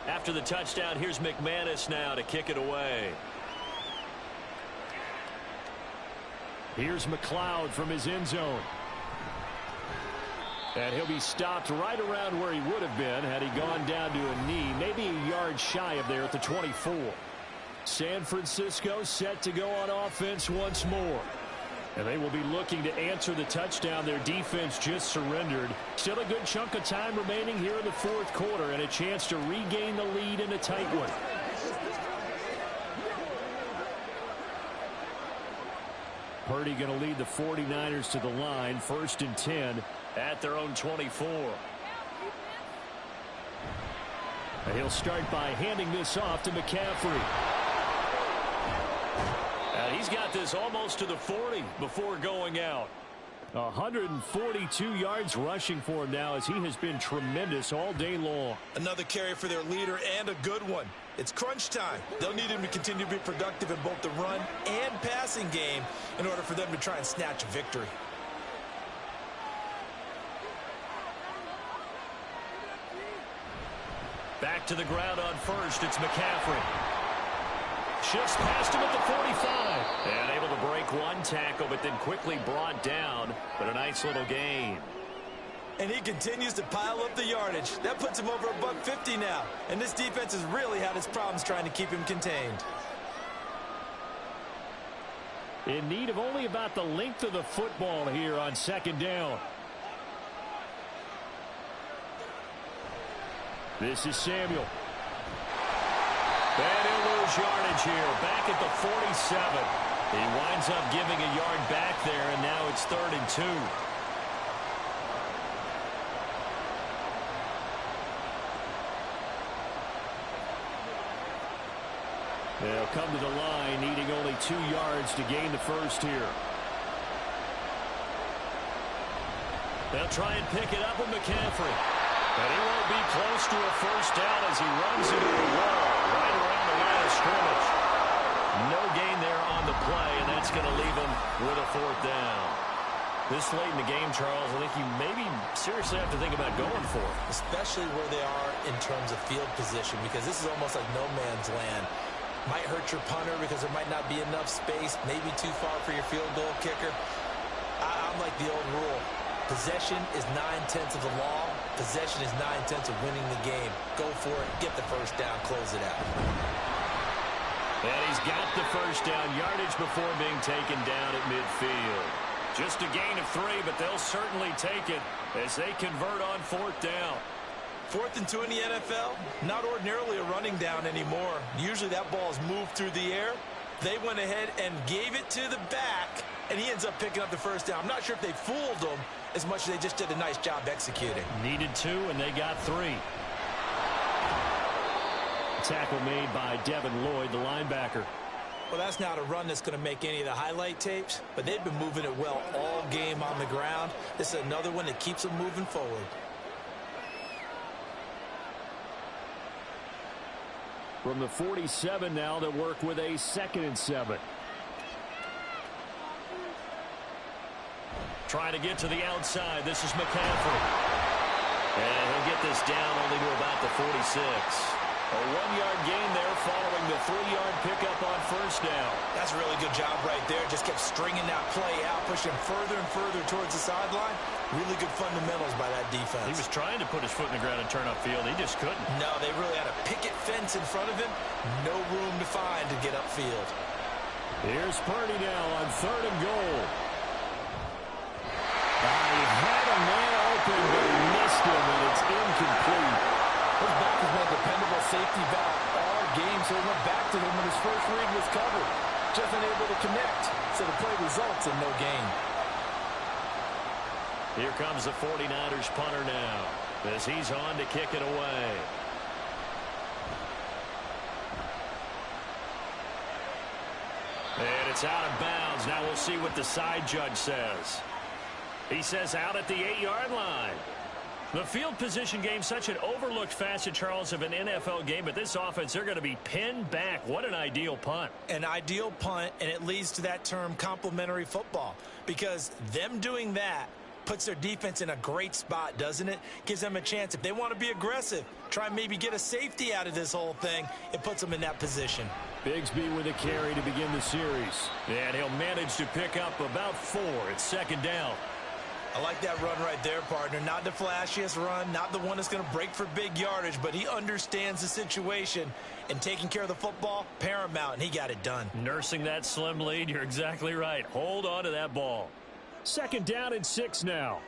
After the touchdown, here's McManus now to kick it away. Here's McLeod from his end zone. And he'll be stopped right around where he would have been had he gone down to a knee, maybe a yard shy of there at the 24. San Francisco set to go on offense once more. And they will be looking to answer the touchdown their defense just surrendered. Still a good chunk of time remaining here in the 4th quarter, and a chance to regain the lead in a tight one. Purdy going to lead the 49ers to the line, 1st and 10 at their own 24. And he'll start by handing this off to McCaffrey. He's got this almost to the 40 before going out. 142 yards rushing for him now, as he has been tremendous all day long. Another carry for their leader, and a good one. It's crunch time. They'll need him to continue to be productive in both the run and passing game in order for them to try and snatch a victory. Back to the ground on 1st. It's McCaffrey. Shifts past him at the 45. And able to break one tackle, but then quickly brought down. But a nice little gain. And he continues to pile up the yardage. That puts him over $150 now. And this defense has really had its problems trying to keep him contained. In need of only about the length of the football here on second down. This is Samuel. And he'll lose yardage here. Back at the 47. He winds up giving a yard back there, and now it's 3rd and 2. They'll come to the line, needing only 2 yards to gain the first here. They'll try and pick it up with McCaffrey. But he won't be close to a first down as he runs into the wall right around the line of scrimmage. No gain there on the play, and that's going to leave him with a 4th down. This late in the game, Charles, I think you maybe seriously have to think about going for it. Especially where they are in terms of field position, because this is almost like no man's land. Might hurt your punter because there might not be enough space, maybe too far for your field goal kicker. I'm like the old rule. Possession is 9/10 of the law. Possession is 9/10 of winning the game. Go for it. Get the first down. Close it out. And he's got the first down yardage before being taken down at midfield. Just a gain of 3, but they'll certainly take it as they convert on 4th down. 4th and 2 in the NFL, not ordinarily a running down anymore. Usually that ball is moved through the air. They went ahead and gave it to the back, and he ends up picking up the first down. I'm not sure if they fooled him as much as they just did a nice job executing. Needed 2, and they got 3. Tackle made by Devin Lloyd, the linebacker. Well, that's not a run that's going to make any of the highlight tapes, but they've been moving it well all game on the ground. This is another one that keeps them moving forward. From the 47 now, they'll work with a 2nd and 7. Trying to get to the outside. This is McCaffrey. And he'll get this down only to about the 46. A 1-yard gain there following the 3-yard pickup on first down. That's a really good job right there. Just kept stringing that play out, pushing further and further towards the sideline. Really good fundamentals by that defense. He was trying to put his foot in the ground and turn upfield. He just couldn't. No, they really had a picket fence in front of him. No room to find to get upfield. Here's Purdy now on 3rd and goal. He had a man open, but he missed him, and it's incomplete. His back has been a dependable safety valve all game, so he went back to him when his first read was covered. Just unable to connect, so the play results in no gain. Here comes the 49ers punter now as he's on to kick it away. And it's out of bounds. Now we'll see what the side judge says. He says out at the 8-yard line. The field position game, such an overlooked facet, Charles, of an NFL game, but this offense, they're going to be pinned back. What an ideal punt. An ideal punt, and it leads to that term complementary football, because them doing that puts their defense in a great spot, doesn't it? Gives them a chance. If they want to be aggressive, try and maybe get a safety out of this whole thing, it puts them in that position. Bigsby with a carry to begin the series. And he'll manage to pick up about 4 at 2nd down. I like that run right there, partner. Not the flashiest run, not the one that's going to break for big yardage, but he understands the situation, and taking care of the football, paramount, and he got it done. Nursing that slim lead, you're exactly right. Hold on to that ball. 2nd down and 6 now.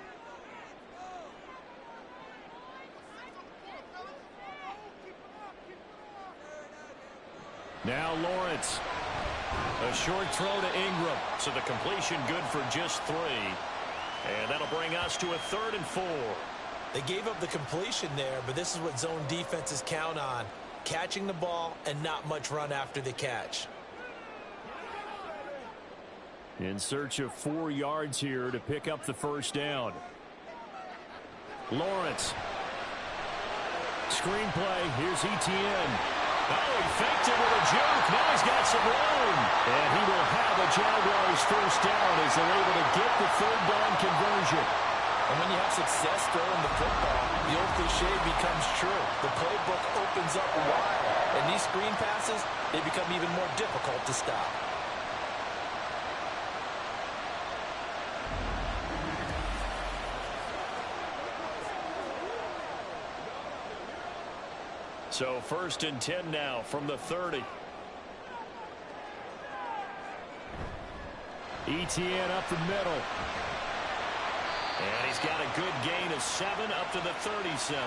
Now Lawrence. A short throw to Ingram. So the completion good for just 3. And that'll bring us to a 3rd and 4. They gave up the completion there, but this is what zone defenses count on. Catching the ball and not much run after the catch. In search of 4 yards here to pick up the first down. Lawrence. Screen play. Here's Etienne. Oh, he faked it with a juke. Now he's got some room. And he will have a Jaguars first down as they're able to get the 3rd down conversion. And when you have success throwing the football, the old cliche becomes true. The playbook opens up wide. And these screen passes, they become even more difficult to stop. So 1st and 10 now from the 30. ETN up the middle. And he's got a good gain of 7 up to the 37.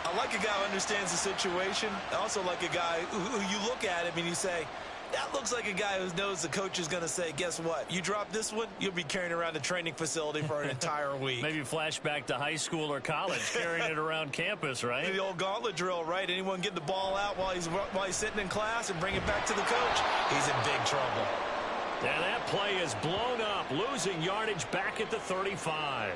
I like a guy who understands the situation. I also like a guy who you look at him and you say, that looks like a guy who knows the coach is going to say, guess what? You drop this one, you'll be carrying around the training facility for an entire week. Maybe flashback to high school or college, carrying it around campus, right? The old gauntlet drill, right? Anyone get the ball out while he's sitting in class and bring it back to the coach? He's in big trouble. And that play is blown up, losing yardage back at the 35.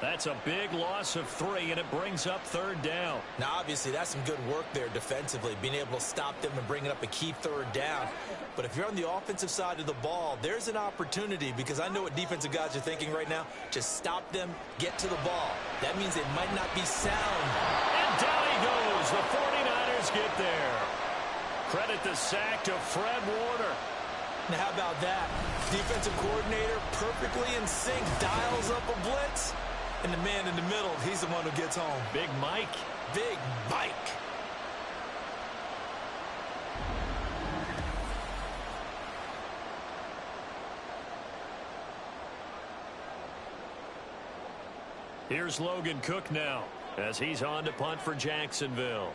That's a big loss of 3, and it brings up 3rd down. Now, obviously, that's some good work there defensively, being able to stop them and bringing up a key 3rd down. But if you're on the offensive side of the ball, there's an opportunity, because I know what defensive guys are thinking right now. Just stop them, get to the ball. That means it might not be sound. And down he goes. The 49ers get there. Credit the sack to Fred Warner. Now, how about that? Defensive coordinator perfectly in sync, dials up a blitz. And the man in the middle, he's the one who gets home. Big Mike. Big Mike. Here's Logan Cook now as he's on to punt for Jacksonville.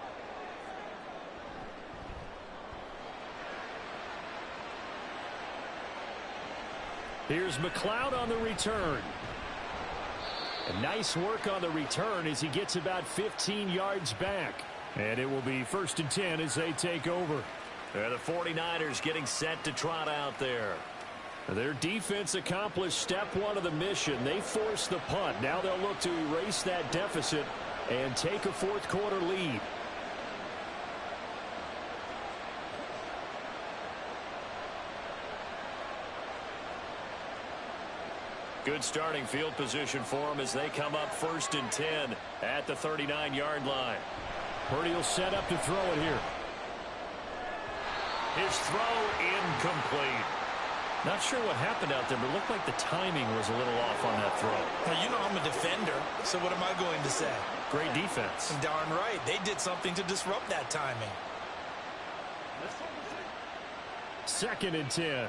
Here's McLeod on the return. And nice work on the return as he gets about 15 yards back. And it will be 1st and 10 as they take over. And the 49ers getting set to trot out there. Their defense accomplished step 1 of the mission. They forced the punt. Now they'll look to erase that deficit and take a 4th quarter lead. Good starting field position for them as they come up 1st and 10 at the 39-yard line. Purdy will set up to throw it here. His throw incomplete. Not sure what happened out there, but it looked like the timing was a little off on that throw. Now, you know I'm a defender, so what am I going to say? Great defense. Darn right. They did something to disrupt that timing. 2nd and 10.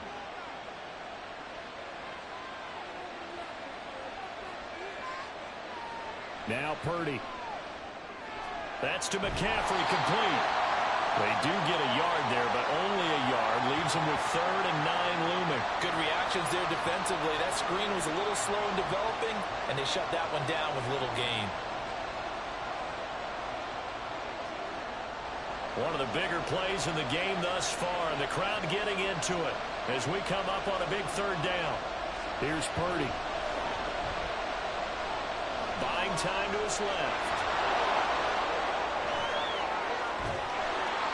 Now Purdy. That's to McCaffrey, complete. They do get a yard there, but only a yard. Leaves them with 3rd and 9 looming. Good reactions there defensively. That screen was a little slow in developing, and they shut that one down with little gain. One of the bigger plays in the game thus far, and the crowd getting into it as we come up on a big 3rd down. Here's Purdy. Buying time to his left.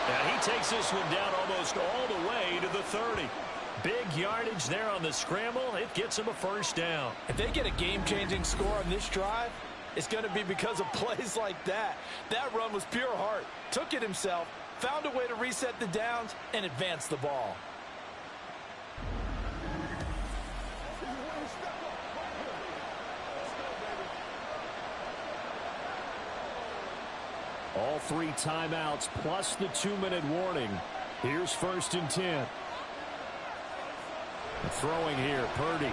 And he takes this one down almost all the way to the 30. Big yardage there on the scramble. It gets him a 1st down. If they get a game-changing score on this drive, it's going to be because of plays like that. That run was pure heart. Took it himself, found a way to reset the downs, and advance the ball. All 3 timeouts plus the 2-minute warning. Here's 1st and 10. Throwing here, Purdy.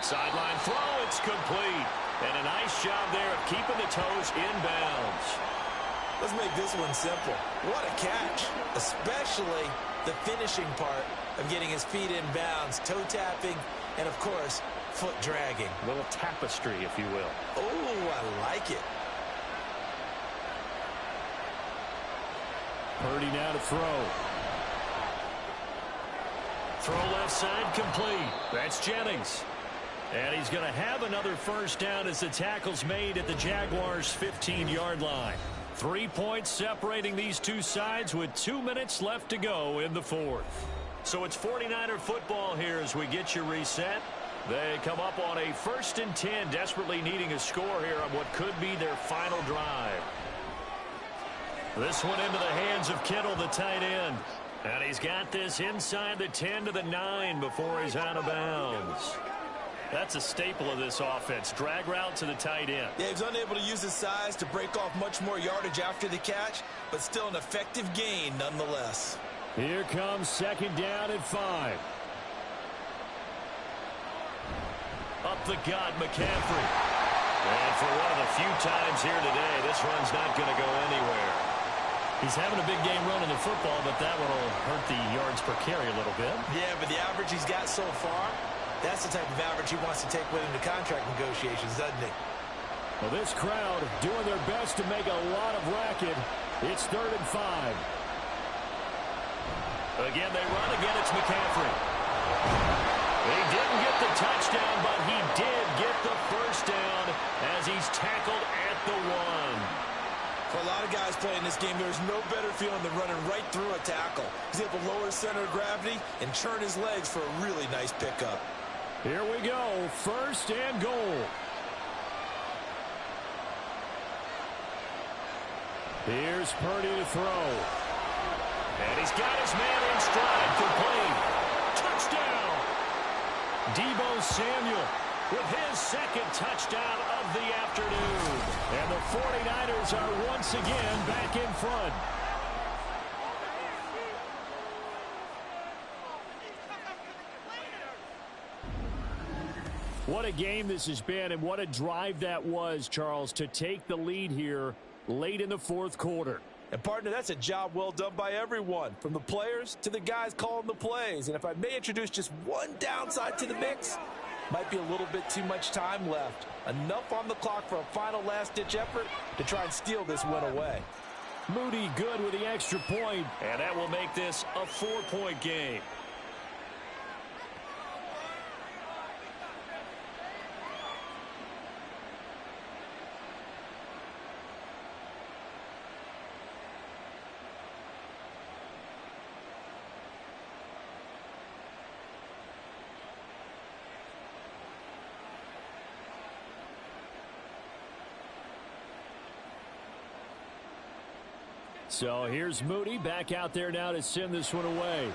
Sideline throw, it's complete. And a nice job there of keeping the toes inbounds. Let's make this one simple. What a catch, especially the finishing part of getting his feet in bounds, toe tapping, and of course, foot dragging. A little tapestry, if you will. Oh, I like it. Purdy now to throw. Throw left side complete. That's Jennings. And he's going to have another 1st down as the tackle's made at the Jaguars' 15-yard line. 3 points separating these two sides with 2 minutes left to go in the 4th. So it's 49er football here as we get you reset. They come up on a 1st and 10, desperately needing a score here on what could be their final drive. This one into the hands of Kittle, the tight end. And he's got this inside the 10 to the 9 before he's out of bounds. That's a staple of this offense. Drag route to the tight end. Yeah, he's unable to use his size to break off much more yardage after the catch, but still an effective gain nonetheless. Here comes second down and 5. Up the gut, McCaffrey. And for one of the few times here today, this run's not going to go anywhere. He's having a big game running the football, but that one will hurt the yards per carry a little bit. Yeah, but the average he's got so far, that's the type of average he wants to take with him to contract negotiations, doesn't he? Well, this crowd doing their best to make a lot of racket. It's 3rd and 5. Again, they run. Again, it's McCaffrey. He didn't get the touchdown, but he did get the first down as he's tackled at the 1. For a lot of guys playing this game, there's no better feeling than running right through a tackle. He's able to lower his center of gravity and churn his legs for a really nice pickup. Here we go. 1st and goal. Here's Purdy to throw. And he's got his man in stride. Complete. Touchdown. Deebo Samuel with his second touchdown of the afternoon. And the 49ers are once again back in front. What a game this has been, and what a drive that was, Charles, to take the lead here late in the 4th quarter. And, partner, that's a job well done by everyone, from the players to the guys calling the plays. And if I may introduce just one downside to the mix, might be a little bit too much time left. Enough on the clock for a final last-ditch effort to try and steal this win away. Moody good with the extra point, and that will make this a 4-point game. So here's Moody back out there now to send this one away.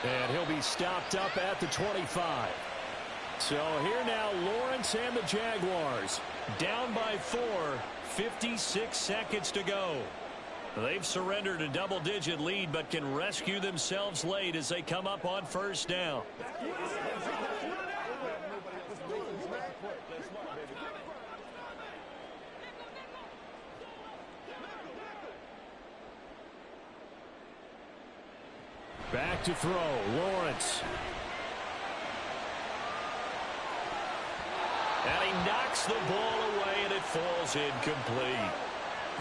And he'll be stopped up at the 25. So here now, Lawrence and the Jaguars down by 4, 56 seconds to go. They've surrendered a double-digit lead, but can rescue themselves late as they come up on 1st down. Back to throw, Lawrence. And he knocks the ball away, and it falls incomplete.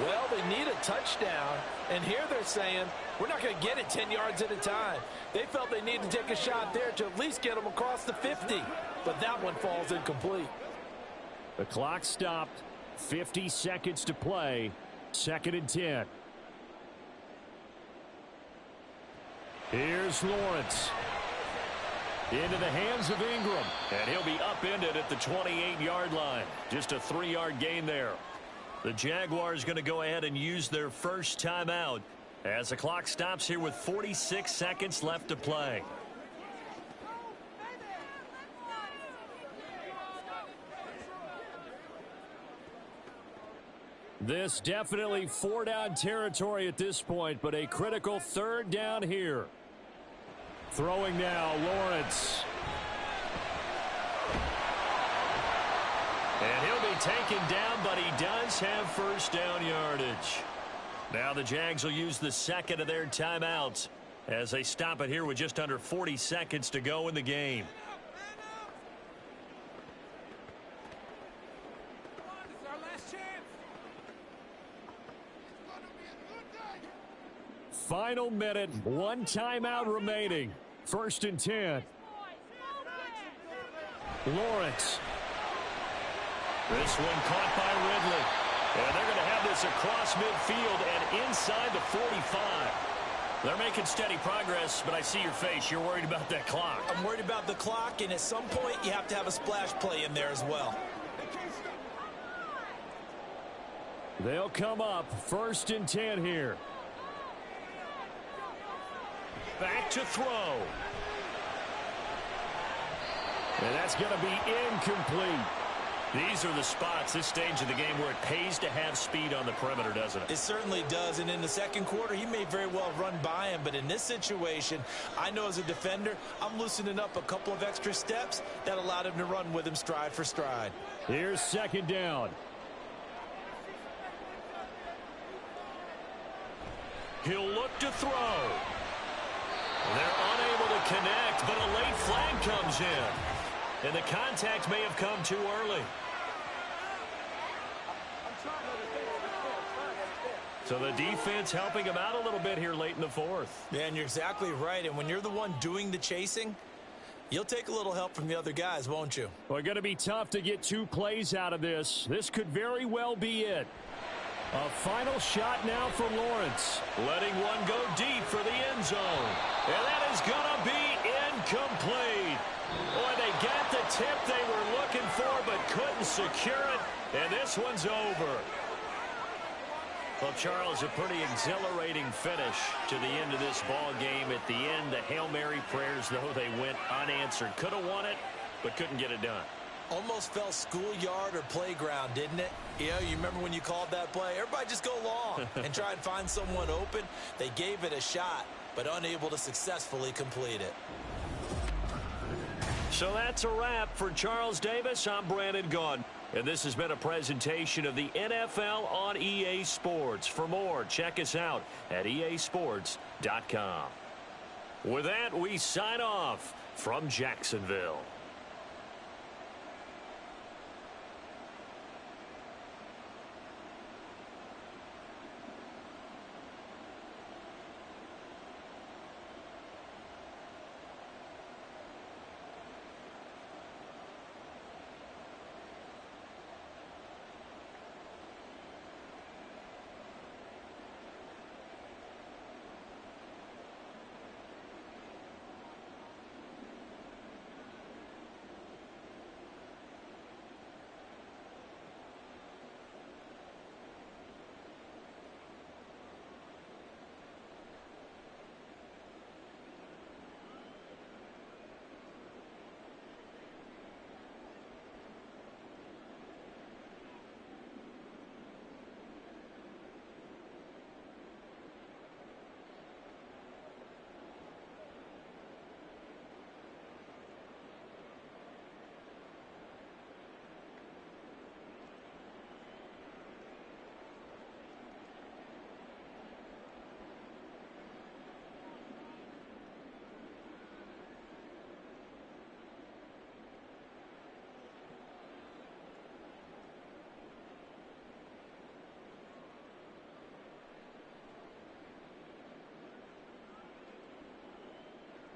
Well, they need a touchdown, and here they're saying, we're not going to get it 10 yards at a time. They felt they needed to take a shot there to at least get them across the 50, but that one falls incomplete. The clock stopped, 50 seconds to play, 2nd and 10. Here's Lawrence. Into the hands of Ingram. And he'll be upended at the 28-yard line. Just a 3-yard gain there. The Jaguars going to go ahead and use their first timeout as the clock stops here with 46 seconds left to play. This definitely 4-down territory at this point, but a critical 3rd down here. Throwing now, Lawrence. And he'll be taken down, but he does have 1st down yardage. Now the Jags will use the 2nd of their timeouts as they stop it here with just under 40 seconds to go in the game. Final minute, 1 timeout remaining. 1st and 10. Lawrence. This one caught by Ridley. And they're going to have this across midfield and inside the 45. They're making steady progress, but I see your face. You're worried about that clock. I'm worried about the clock, and at some point you have to have a splash play in there as well. They'll come up 1st and 10 here. Back to throw. And that's going to be incomplete. These are the spots, this stage of the game, where it pays to have speed on the perimeter, doesn't it? It certainly does, and in the second quarter, he may very well run by him, but in this situation, I know as a defender, I'm loosening up a couple of extra steps that allowed him to run with him stride for stride. Here's second down. He'll look to throw. They're unable to connect, but a late flag comes in. And the contact may have come too early. So the defense helping him out a little bit here late in the fourth. Yeah, and you're exactly right. And when you're the one doing the chasing, you'll take a little help from the other guys, won't you? Well, going to be tough to get 2 plays out of this. This could very well be it. A final shot now for Lawrence. Letting one go deep for the end zone. And that is going to be incomplete. Boy, they got the tip they were looking for but couldn't secure it. And this one's over. Well, Charles, a pretty exhilarating finish to the end of this ball game. At the end, the Hail Mary prayers, though, they went unanswered. Could have won it, but couldn't get it done. Almost felt schoolyard or playground, didn't it? You know, you remember when you called that play? Everybody just go long and try and find someone open. They gave it a shot, but unable to successfully complete it. So that's a wrap for Charles Davis. I'm Brandon Gaudin. And this has been a presentation of the NFL on EA Sports. For more, check us out at easports.com. With that, we sign off from Jacksonville.